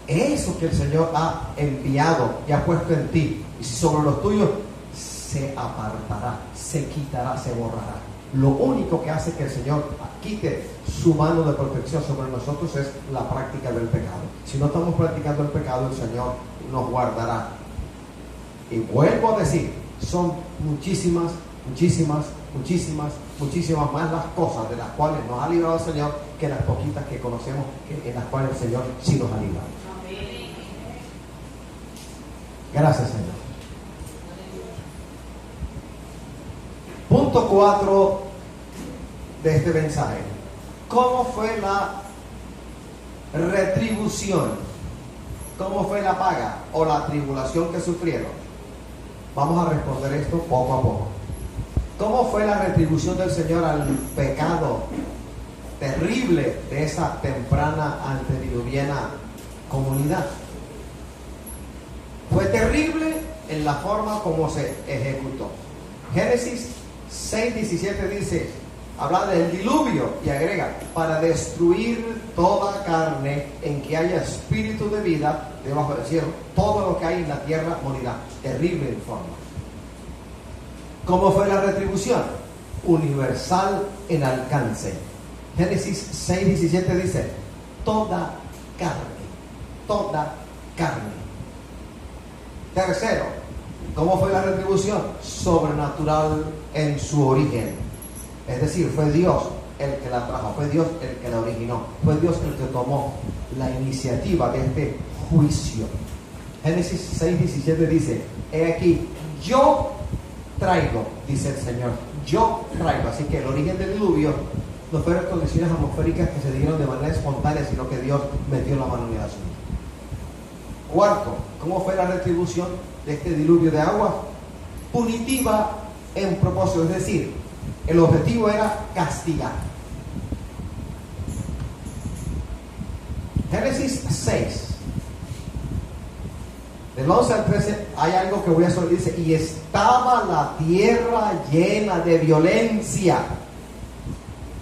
A: eso que el Señor ha enviado y ha puesto en ti, y si sobre los tuyos, se apartará, se quitará, se borrará. Lo único que hace que el Señor quite su mano de protección sobre nosotros es la práctica del pecado. Si no estamos practicando el pecado, el Señor nos guardará. Y vuelvo a decir, son muchísimas más las cosas de las cuales nos ha librado el Señor que las poquitas que conocemos, en las cuales el Señor sí nos ha librado. Gracias, Señor. Punto 4 de este mensaje. ¿Cómo fue la retribución? ¿Cómo fue la paga o la tribulación que sufrieron? Vamos a responder esto poco a poco. ¿Cómo fue la retribución del Señor al pecado terrible de esa temprana antediluviana comunidad? Fue terrible en la forma como se ejecutó. Génesis 6:17 dice, habla del diluvio y agrega, para destruir toda carne en que haya espíritu de vida debajo del cielo, todo lo que hay en la tierra morirá. Terrible en forma. ¿Cómo fue la retribución? Universal en alcance. Génesis 6:17 dice, toda carne. Tercero, ¿cómo fue la retribución? Sobrenatural en su origen. Es decir, fue Dios el que la trajo, fue Dios el que la originó, fue Dios el que tomó la iniciativa de este juicio. Génesis 6:17 dice, he aquí, yo traigo, dice el Señor, yo traigo. Así que el origen del diluvio no fueron condiciones atmosféricas que se dieron de manera espontánea, sino que Dios metió la mano en el asunto. Cuarto, ¿cómo fue la retribución de este diluvio de agua? Punitiva en propósito, es decir, el objetivo era castigar. Génesis 6, del 11 al 13, hay algo que voy a solo dice, y estaba la tierra llena de violencia.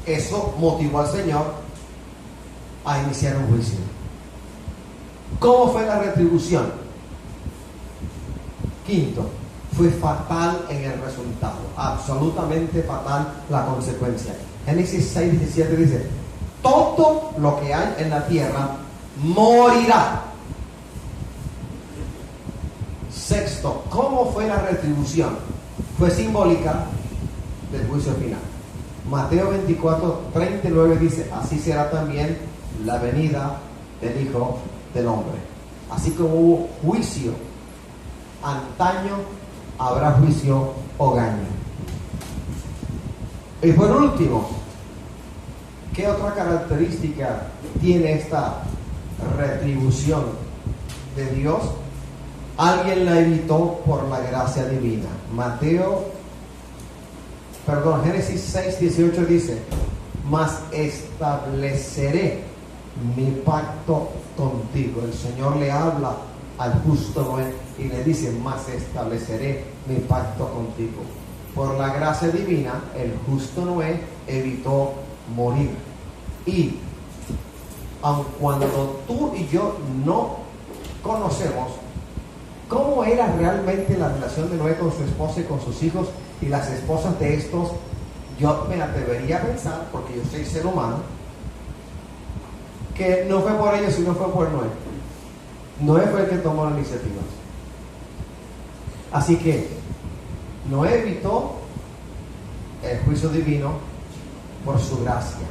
A: Eso motivó al Señor a iniciar un juicio. ¿Cómo fue la retribución? Quinto, fue fatal en el resultado, absolutamente fatal la consecuencia. Génesis 6:17 dice, todo lo que hay en la tierra morirá. Sexto, ¿cómo fue la retribución? Fue simbólica del juicio final. Mateo 24:39 dice, así será también la venida del Hijo del Hombre. Así como hubo juicio antaño, habrá juicio hogaño. Y por último, ¿qué otra característica tiene esta retribución de Dios? Alguien la evitó por la gracia divina. Génesis 6:18 dice, mas estableceré mi pacto contigo. El Señor le habla al justo Noé y le dice, mas estableceré mi pacto contigo. Por la gracia divina, el justo Noé evitó morir. Y aun cuando tú y yo no conocemos cómo era realmente la relación de Noé con su esposa y con sus hijos y las esposas de estos, yo me atrevería a pensar, porque yo soy ser humano, que no fue por ellos, sino fue por Noé. Noé fue el que tomó la iniciativa. Así que Noé evitó el juicio divino por su gracia,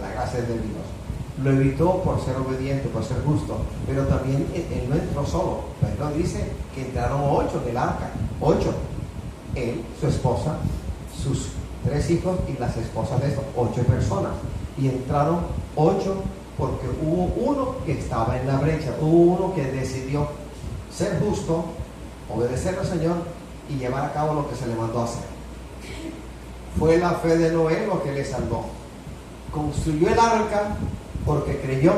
A: la gracia de Dios. Lo evitó por ser obediente, por ser justo, pero también él no entró solo. Pedro dice que entraron 8 del arca, 8. Él, su esposa, sus 3 hijos y las esposas de estos, 8 personas. Y entraron 8 porque hubo uno que estaba en la brecha, hubo uno que decidió ser justo, obedecer al Señor y llevar a cabo lo que se le mandó a hacer. Fue la fe de Noé lo que le salvó. Construyó el arca porque creyó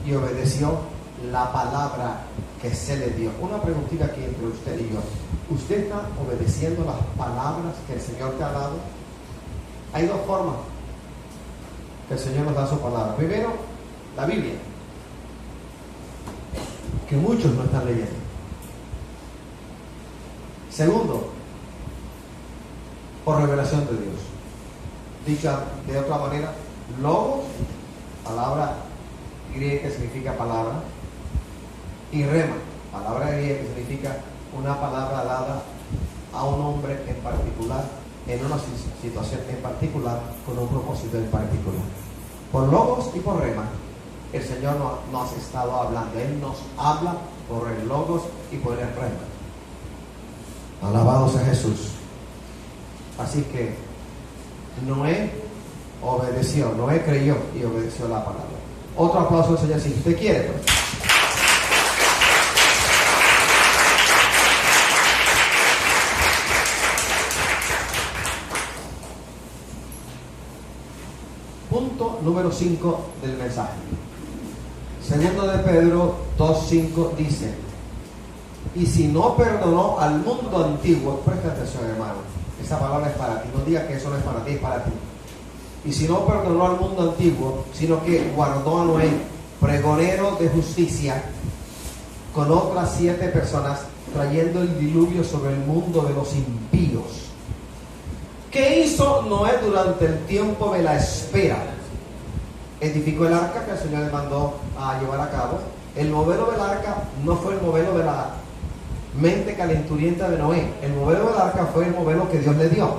A: y obedeció la palabra que se le dio. Una preguntita aquí entre usted y yo. ¿Usted está obedeciendo las palabras que el Señor te ha dado? Hay dos formas que el Señor nos da su palabra. Primero, la Biblia, que muchos no están leyendo. Segundo, por revelación de Dios. Dicha de otra manera, logos, palabra griega que significa palabra, y rema, palabra griega que significa una palabra dada a un hombre en particular, en una situación en particular, con un propósito en particular. Por logos y por rema, el Señor nos ha estado hablando. Él nos habla por el logos y por el rema. Alabado sea Jesús. Así que Noé obedeció, Noé creyó y obedeció la palabra. Otro aplauso al Señor si usted quiere, pues. Punto número 5 del mensaje. Segundo de Pedro 2:5 dice: y si no perdonó al mundo antiguo, presta atención, hermano, esa palabra es para ti, no diga que eso no es para ti, es para ti. Y si no perdonó al mundo antiguo, sino que guardó a Noé, pregonero de justicia, con otras 7 personas, trayendo el diluvio sobre el mundo de los impíos. ¿Qué hizo Noé durante el tiempo de la espera? Edificó el arca que el Señor le mandó a llevar a cabo. El modelo del arca no fue el modelo de la mente calenturienta de Noé. El modelo del arca fue el modelo que Dios le dio.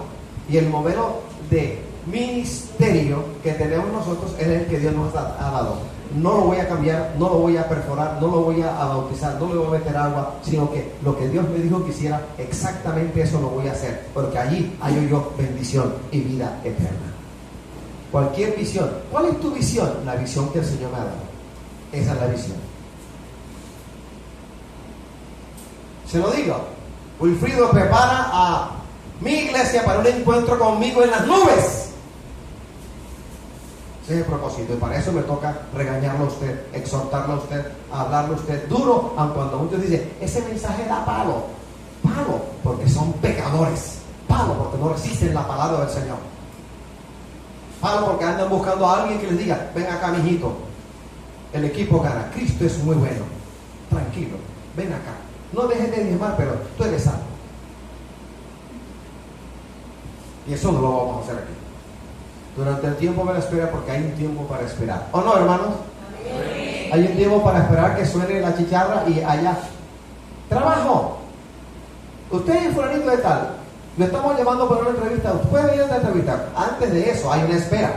A: Y el modelo de ministerio que tenemos nosotros es el que Dios nos ha dado. No lo voy a cambiar, no lo voy a perforar, no lo voy a bautizar, no le voy a meter agua, sino que lo que Dios me dijo que hiciera, exactamente eso lo voy a hacer, porque allí hay yo bendición y vida eterna. Cualquier visión. ¿Cuál es tu visión? La visión que el Señor me ha dado. Esa es la visión. Se lo digo. Wilfrido prepara a mi iglesia para un encuentro conmigo en las nubes. Ese es el propósito. Y para eso me toca regañarlo a usted, exhortarlo a usted, hablarlo a usted duro, aun cuando muchos dicen, ese mensaje da palo. Palo, porque son pecadores. Palo, porque no resisten la palabra del Señor. Palo, porque andan buscando a alguien que les diga, ven acá, mijito, el equipo gana, Cristo es muy bueno, tranquilo, ven acá, no dejes de diezmar, pero tú eres salvo. Y eso no lo vamos a hacer aquí durante el tiempo de la espera, porque hay un tiempo para esperar, ¿o no, hermanos? Amén. Hay un tiempo para esperar que suene la chicharra y allá trabajo. Usted es fulanito de tal, lo estamos llevando por una entrevista, usted puede venir a esta entrevista. Antes de eso hay una espera.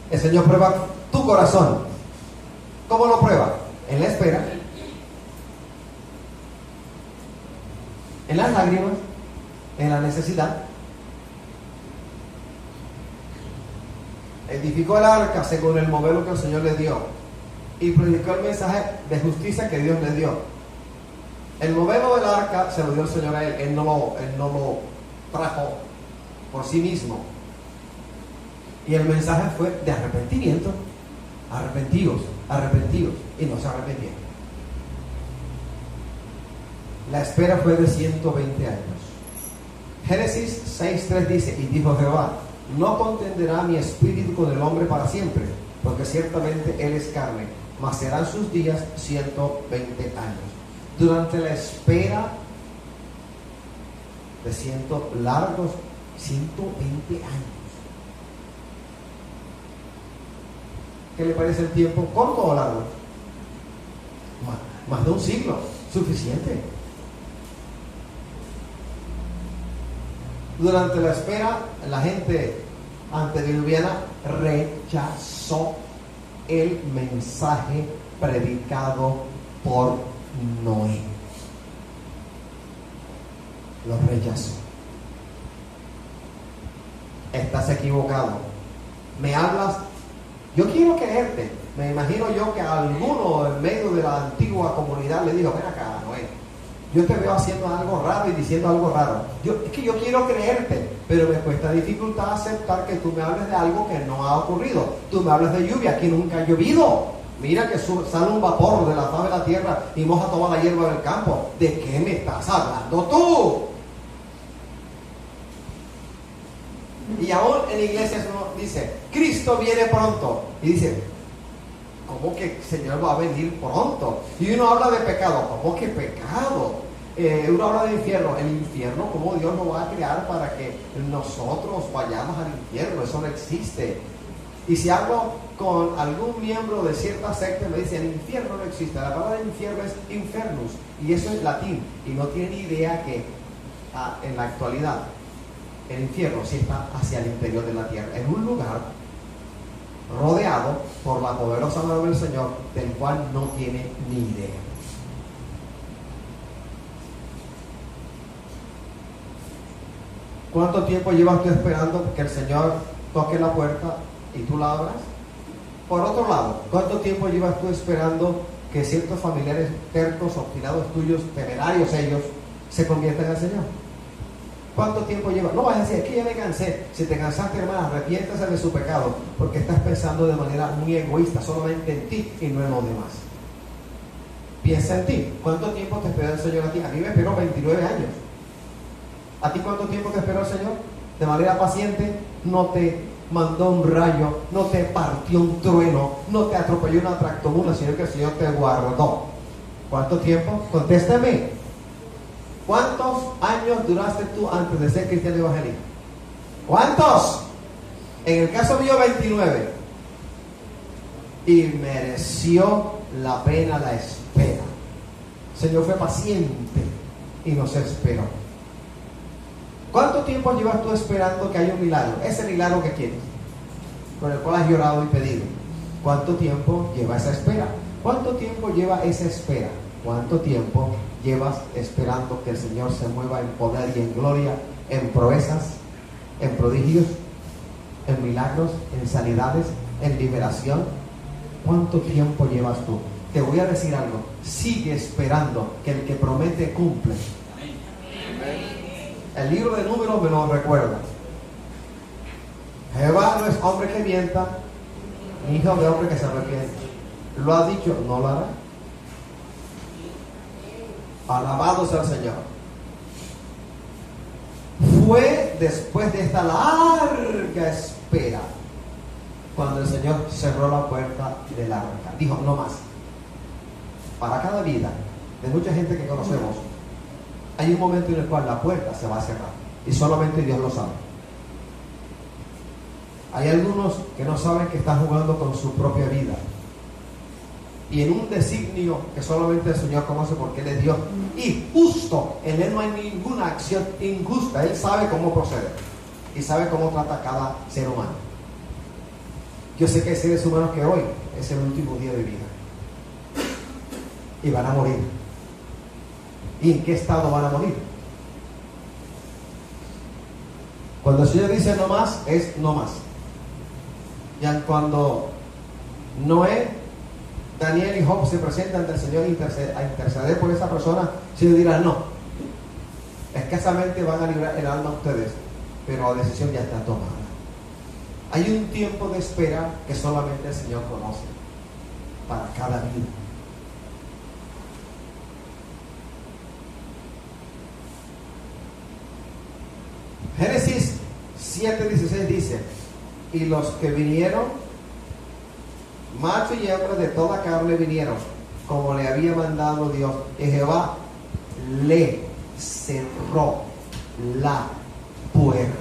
A: El Señor prueba tu corazón. ¿Cómo lo prueba? En la espera, en las lágrimas, en la necesidad. Edificó el arca según el modelo que el Señor le dio y predicó el mensaje de justicia que Dios le dio. El modelo del arca se lo dio el Señor a él. Él no lo trajo por sí mismo. Y el mensaje fue de arrepentimiento. Arrepentidos, y no se arrepintieron. La espera fue de 120 años. Génesis 6:3 dice: y dijo Jehová, no contenderá mi espíritu con el hombre para siempre, porque ciertamente él es carne, mas serán sus días 120 años. Durante la espera de largos 120 años. ¿Qué le parece el tiempo? ¿Corto o largo? Más de un siglo, suficiente. Durante la espera, la gente antediluviana rechazó el mensaje predicado por Noé. Lo rechazó. Estás equivocado. Me hablas, yo quiero creerte. Me imagino yo que alguno en medio de la antigua comunidad le dijo: ven acá, Noé, yo te veo haciendo algo raro y diciendo algo raro. Es que yo quiero creerte, pero me cuesta dificultad aceptar que tú me hables de algo que no ha ocurrido. Tú me hablas de lluvia, aquí nunca ha llovido. Mira que sale un vapor de la faz de la tierra y moja toda la hierba del campo. ¿De qué me estás hablando tú? Y aún en iglesias uno dice, Cristo viene pronto. Y dice, ¿cómo que el Señor va a venir pronto? Y uno habla de pecado. ¿Cómo que pecado? Uno habla de infierno. El infierno, ¿cómo Dios lo va a crear para que nosotros vayamos al infierno? Eso no existe. Y si hablo con algún miembro de cierta secta, me dice, el infierno no existe. La palabra infierno es infernus, y eso es latín. Y no tienen idea que en la actualidad el infierno sí está hacia el interior de la tierra, en un lugar rodeado por la poderosa mano del Señor, del cual no tiene ni idea. ¿Cuánto tiempo llevas tú esperando que el Señor toque la puerta y tú la abras? Por otro lado, ¿cuánto tiempo llevas tú esperando que ciertos familiares tercos, obstinados tuyos, temerarios ellos, se conviertan al Señor? ¿Cuánto tiempo llevas? No vas a decir, es que ya me cansé. Si te cansaste, hermana, arrepiéntase de su pecado, porque estás pensando de manera muy egoísta, solamente en ti y no en los demás. Piensa en ti. ¿Cuánto tiempo te esperó el Señor a ti? A mí me esperó 29 años. ¿A ti cuánto tiempo te esperó el Señor? De manera paciente, no te mandó un rayo, no te partió un trueno, no te atropelló una tractomula, sino que el Señor te guardó. ¿Cuánto tiempo? Contéstame. ¿Cuántos años duraste tú antes de ser cristiano evangélico? ¿Cuántos? En el caso mío, 29. Y mereció la pena la espera. El Señor fue paciente y nos esperó. ¿Cuánto tiempo llevas tú esperando que haya un milagro? Ese milagro que quieres, con el cual has llorado y pedido. ¿Cuánto tiempo lleva esa espera? ¿Cuánto tiempo lleva esa espera? ¿Cuánto tiempo llevas esperando que el Señor se mueva en poder y en gloria, en proezas, en prodigios, en milagros, en sanidades, en liberación? ¿Cuánto tiempo llevas tú? Te voy a decir algo. Sigue esperando, que el que promete cumple. El libro de Números me lo recuerda. Jehová no es hombre que mienta, ni hijo de hombre que se arrepiente. Lo ha dicho, no lo hará. Alabado sea el Señor. Fue después de esta larga espera cuando el Señor cerró la puerta del arca. Dijo, no más. Para cada vida de mucha gente que conocemos, hay un momento en el cual la puerta se va a cerrar y solamente Dios lo sabe. Hay algunos que no saben que están jugando con su propia vida y en un designio que solamente el Señor conoce, porque Él es Dios y justo. En Él no hay ninguna acción injusta. Él sabe cómo proceder y sabe cómo trata a cada ser humano. Yo sé que hay seres humanos que hoy es el último día de vida y van a morir. ¿Y en qué estado van a morir? Cuando el Señor dice no más, es no más. Ya cuando Noé, Daniel y Job se presentan ante el Señor a interceder por esa persona, el Señor dirá no. Escasamente van a librar el alma a ustedes, pero la decisión ya está tomada. Hay un tiempo de espera que solamente el Señor conoce para cada vida. Génesis 7:16 dice, y los que vinieron, macho y hembra de toda carne vinieron, como le había mandado Dios, y Jehová le cerró la puerta.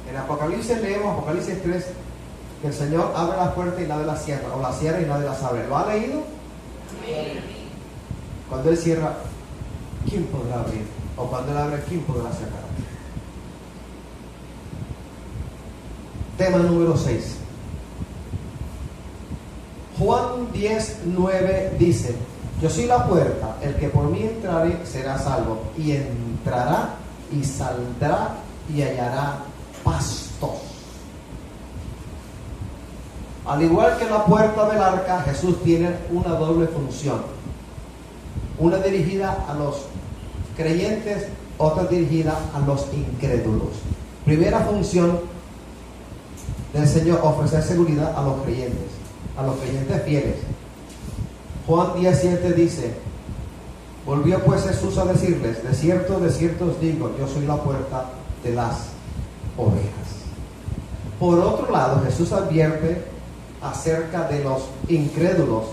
A: En Apocalipsis leemos, Apocalipsis 3, que el Señor abre la puerta y nadie la cierra, o la cierra y nadie la abre. ¿Lo ha leído? Amén. Cuando Él cierra, ¿quién podrá abrir? O cuando Él abre, ¿quién podrá cerrar? Tema número 6. Juan 10:9 dice, yo soy la puerta, el que por mí entrare será salvo, y entrará y saldrá y hallará pasto. Al igual que la puerta del arca, Jesús tiene una doble función. Una dirigida a los creyentes, otra dirigida a los incrédulos. Primera función del Señor, ofrecer seguridad a los creyentes fieles. Juan 10:7 dice: volvió pues Jesús a decirles: de cierto os digo, yo soy la puerta de las ovejas. Por otro lado, Jesús advierte acerca de los incrédulos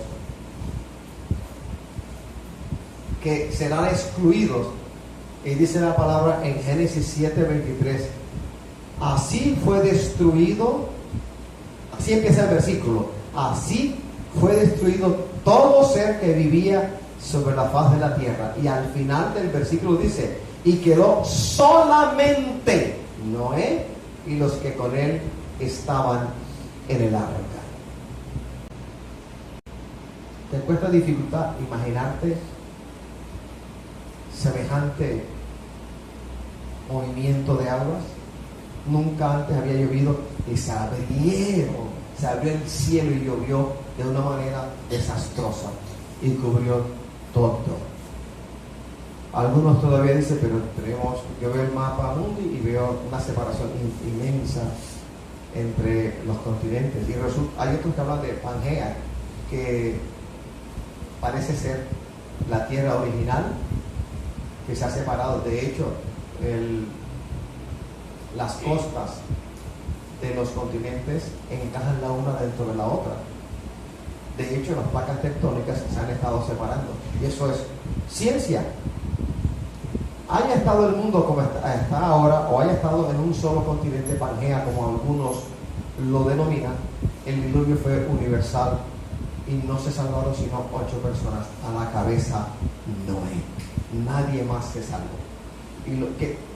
A: que serán excluidos, y dice la palabra en Génesis 7:23: así fue destruido, así empieza el versículo, así fue destruido todo ser que vivía sobre la faz de la tierra. Y al final del versículo dice: y quedó solamente Noé y los que con él estaban en el arca. ¿Te encuentras dificultad imaginarte semejante movimiento de aguas? Nunca antes había llovido y se abrió el cielo y llovió de una manera desastrosa y cubrió todo. Algunos todavía dicen, pero yo veo el mapa mundi y veo una separación inmensa entre los continentes, y resulta, hay otros que hablan de Pangea, que parece ser la tierra original que se ha separado. De hecho, las costas de los continentes encajan la una dentro de la otra. De hecho, las placas tectónicas se han estado separando, y eso es ciencia. Haya estado el mundo como está ahora, o haya estado en un solo continente, Pangea, como algunos lo denominan, el diluvio fue universal y no se salvaron sino 8 personas, a la cabeza Noé. Nadie más se salvó. ¿Y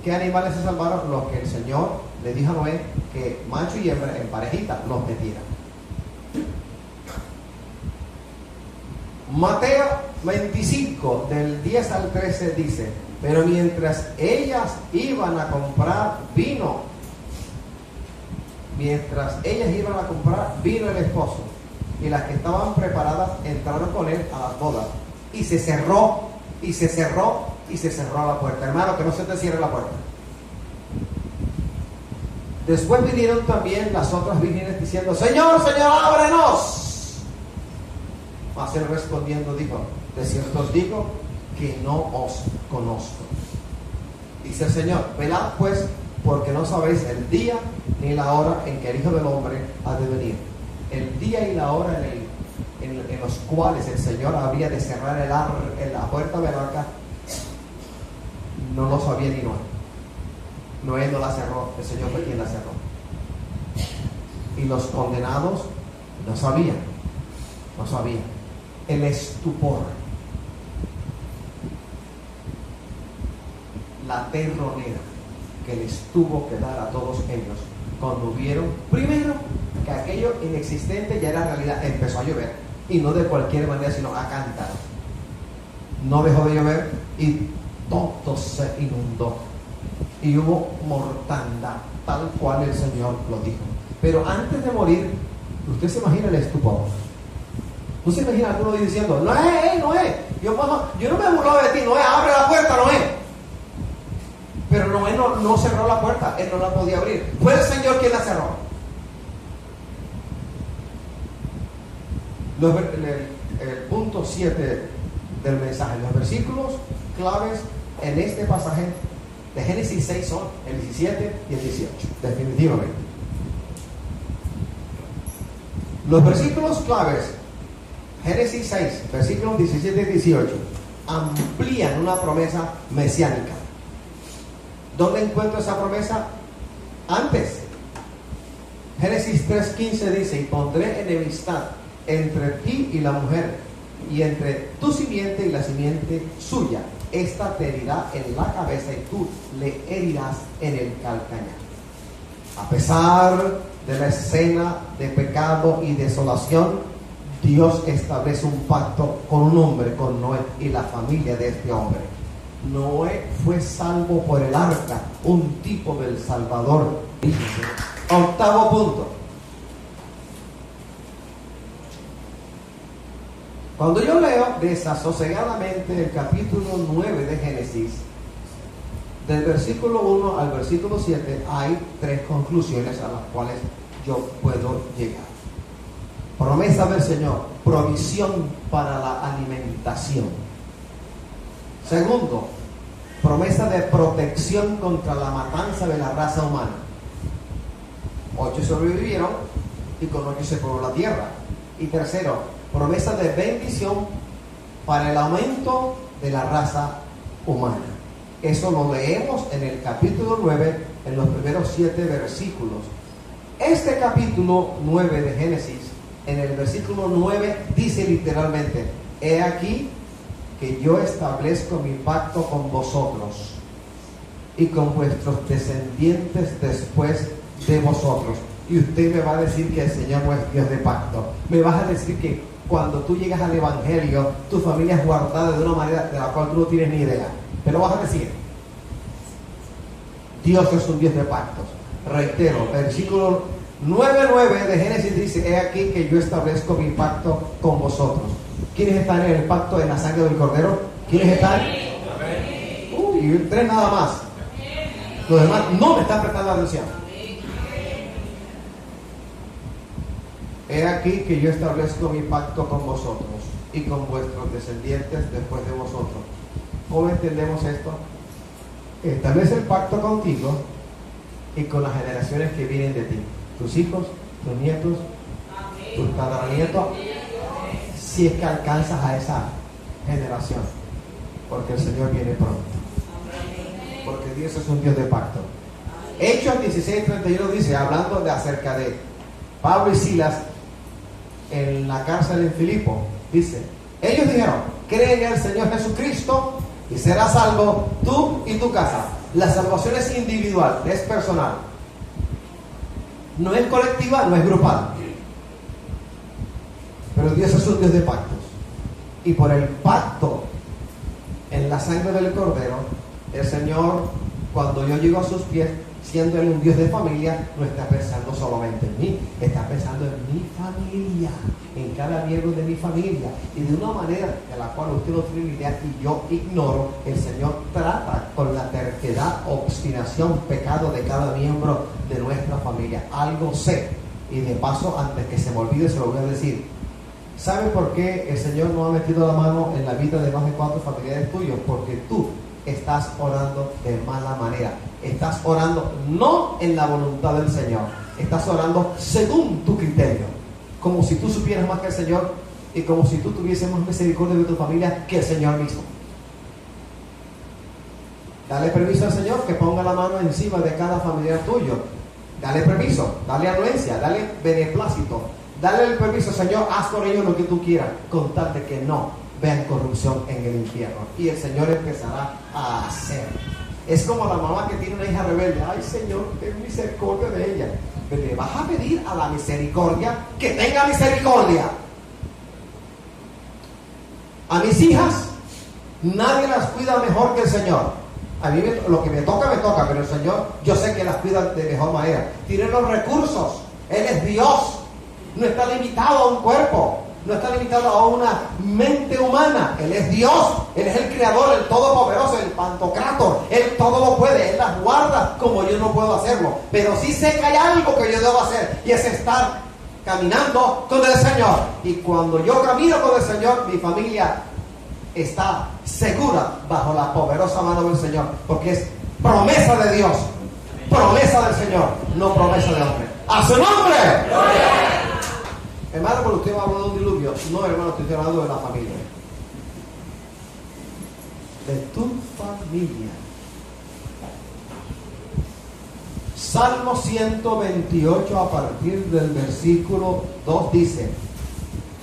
A: qué animales se salvaron? Los que el Señor le dijo a Noé que macho y hembra en parejita los metiera. Mateo 25 del 10 al 13 dice: pero mientras ellas iban a comprar vino el esposo, y las que estaban preparadas entraron con él a las bodas, y se cerró la puerta. Hermano, que no se te cierre la puerta. Después vinieron también las otras vírgenes diciendo: Señor, Señor, ábrenos. Mas él respondiendo dijo: de cierto os digo que no os conozco. Dice el Señor: velad pues, porque no sabéis el día ni la hora en que el Hijo del Hombre ha de venir. El día y la hora en los cuales el Señor habría de cerrar la puerta del arca, no lo sabía ni Noé. Noé no la cerró, el Señor fue quien la cerró. Y los condenados no sabían. El estupor, la terronera que les tuvo que dar a todos ellos cuando vieron primero que aquello inexistente ya era realidad. Empezó a llover, y no de cualquier manera, sino a cantar. No dejó de llover y todo se inundó, y hubo mortandad, tal cual el Señor lo dijo. Pero antes de morir, usted se imagina el estupor. ¿No se imagina alguno diciendo: Noé, yo no me burlo de ti, Noé, abre la puerta, Noé? Pero Noé no cerró la puerta, él no la podía abrir, fue el Señor quien la cerró. El punto 7 del mensaje, los versículos claves en este pasaje de Génesis 6 son el 17 y el 18, definitivamente. Los versículos claves, Génesis 6, versículos 17 y 18, amplían una promesa mesiánica. ¿Dónde encuentro esa promesa? Antes. Génesis 3:15 dice: y pondré enemistad entre ti y la mujer, y entre tu simiente y la simiente suya. Esta te herirá en la cabeza y tú le herirás en el calcañar. A pesar de la escena de pecado y desolación, Dios establece un pacto con un hombre, con Noé y la familia de este hombre. Noé fue salvo por el arca, un tipo del Salvador. Octavo punto. Cuando yo leo desasosegadamente el capítulo 9 de Génesis, del versículo 1 al versículo 7, hay 3 conclusiones a las cuales yo puedo llegar. Promesa del Señor, provisión para la alimentación. Segundo, promesa de protección contra la matanza de la raza humana. 8 sobrevivieron y con 8 se pobló la tierra. Y tercero, promesa de bendición para el aumento de la raza humana. Eso lo leemos en el capítulo 9, en los primeros 7 versículos. Este capítulo 9 de Génesis, en el versículo 9, dice literalmente: he aquí que yo establezco mi pacto con vosotros y con vuestros descendientes después de vosotros. Y usted me va a decir que el Señor no es Dios de pacto. Me vas a decir que cuando tú llegas al Evangelio, tu familia es guardada de una manera de la cual tú no tienes ni idea. Pero vas a decir, Dios es un Dios de pactos. Reitero, versículo 9:9 de Génesis dice: he aquí que yo establezco mi pacto con vosotros. ¿Quiénes están en el pacto de la sangre del Cordero? ¿Quiénes están? Uy, 3 nada más. Los demás no me están prestando atención. He aquí que yo establezco mi pacto con vosotros y con vuestros descendientes después de vosotros. ¿Cómo entendemos esto? Establece el pacto contigo y con las generaciones que vienen de ti. Tus hijos, tus nietos, tus tataranietos, si es que alcanzas a esa generación. Porque el Señor viene pronto. Porque Dios es un Dios de pacto. Hechos 16:31 dice, hablando de acerca de Pablo y Silas en la cárcel en Filipo, dice: ellos dijeron, cree en el Señor Jesucristo y serás salvo tú y tu casa. La salvación es individual, es personal, no es colectiva, no es grupal. Pero Dios es un Dios de pactos, y por el pacto en la sangre del Cordero, el Señor, cuando yo llego a sus pies, siendo Él un Dios de familia, no está pensando solamente en mí, está pensando en mi familia, en cada miembro de mi familia. Y de una manera de la cual usted no tiene ni idea y yo ignoro, el Señor trata con la terquedad, obstinación, pecado de cada miembro de nuestra familia. Algo sé, y de paso, antes que se me olvide, se lo voy a decir. ¿Sabe por qué el Señor no ha metido la mano en la vida de más de 4 familiares tuyos? Porque tú estás orando de mala manera. Estás orando no en la voluntad del Señor. Estás orando según tu criterio, como si tú supieras más que el Señor y como si tú tuvieses más misericordia de tu familia que el Señor mismo. Dale permiso al Señor que ponga la mano encima de cada familiar tuyo. Dale permiso, dale anuencia, dale beneplácito. Dale el permiso, Señor, haz con ellos lo que tú quieras, con tal de que no vean corrupción en el infierno. Y el Señor empezará a hacer. Es como la mamá que tiene una hija rebelde. Ay, Señor, ten misericordia de ella. Pero le vas a pedir a la misericordia que tenga misericordia. A mis hijas nadie las cuida mejor que el Señor. A mí lo que me toca, pero el Señor yo sé que las cuida de mejor manera. Tiene los recursos. Él es Dios. No está limitado a un cuerpo, no está limitado a una mente humana. Él es Dios, Él es el Creador, el Todopoderoso, el Pantocrator. Él todo lo puede, Él las guarda como yo no puedo hacerlo. Pero sí sé que hay algo que yo debo hacer, y es estar caminando con el Señor. Y cuando yo camino con el Señor, mi familia está segura bajo la poderosa mano del Señor, porque es promesa de Dios, promesa del Señor, no promesa de hombre. ¡A su nombre! Hermano, cuando usted va a hablar de un diluvio, no, hermano, estoy hablando de la familia. De tu familia. Salmo 128 a partir del versículo 2 dice: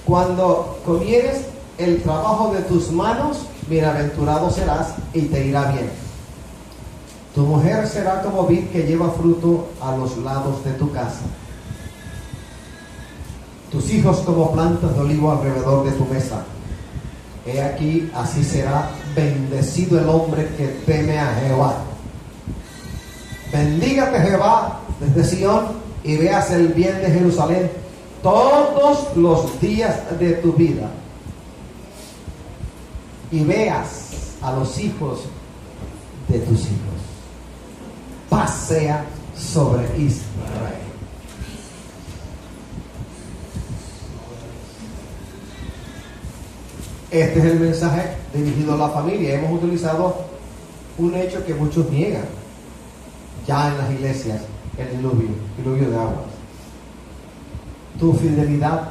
A: cuando comieres el trabajo de tus manos, bienaventurado serás y te irá bien. Tu mujer será como vid que lleva fruto a los lados de tu casa. Tus hijos como plantas de olivo alrededor de tu mesa. He aquí, así será bendecido el hombre que teme a Jehová. Bendígate Jehová desde Sión y veas el bien de Jerusalén todos los días de tu vida. Y veas a los hijos de tus hijos. Paz sea sobre Israel. Este es el mensaje dirigido a la familia. Hemos utilizado un hecho que muchos niegan ya en las iglesias, el diluvio de aguas. Tu fidelidad.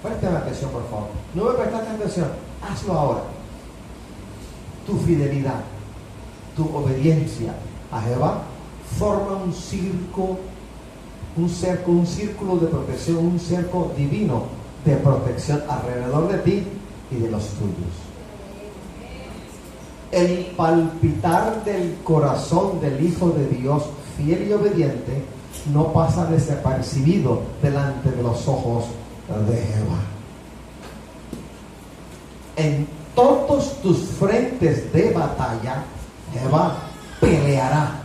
A: Préstame atención, por favor. No me prestaste atención, hazlo ahora. Tu fidelidad, tu obediencia a Jehová forma un círculo de protección, un cerco divino de protección alrededor de ti y de los tuyos. El palpitar del corazón del Hijo de Dios, fiel y obediente, no pasa desapercibido delante de los ojos de Jehová. En todos tus frentes de batalla, Jehová peleará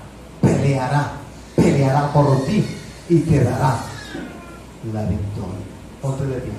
A: por ti y te dará la victoria. Ponte de pie.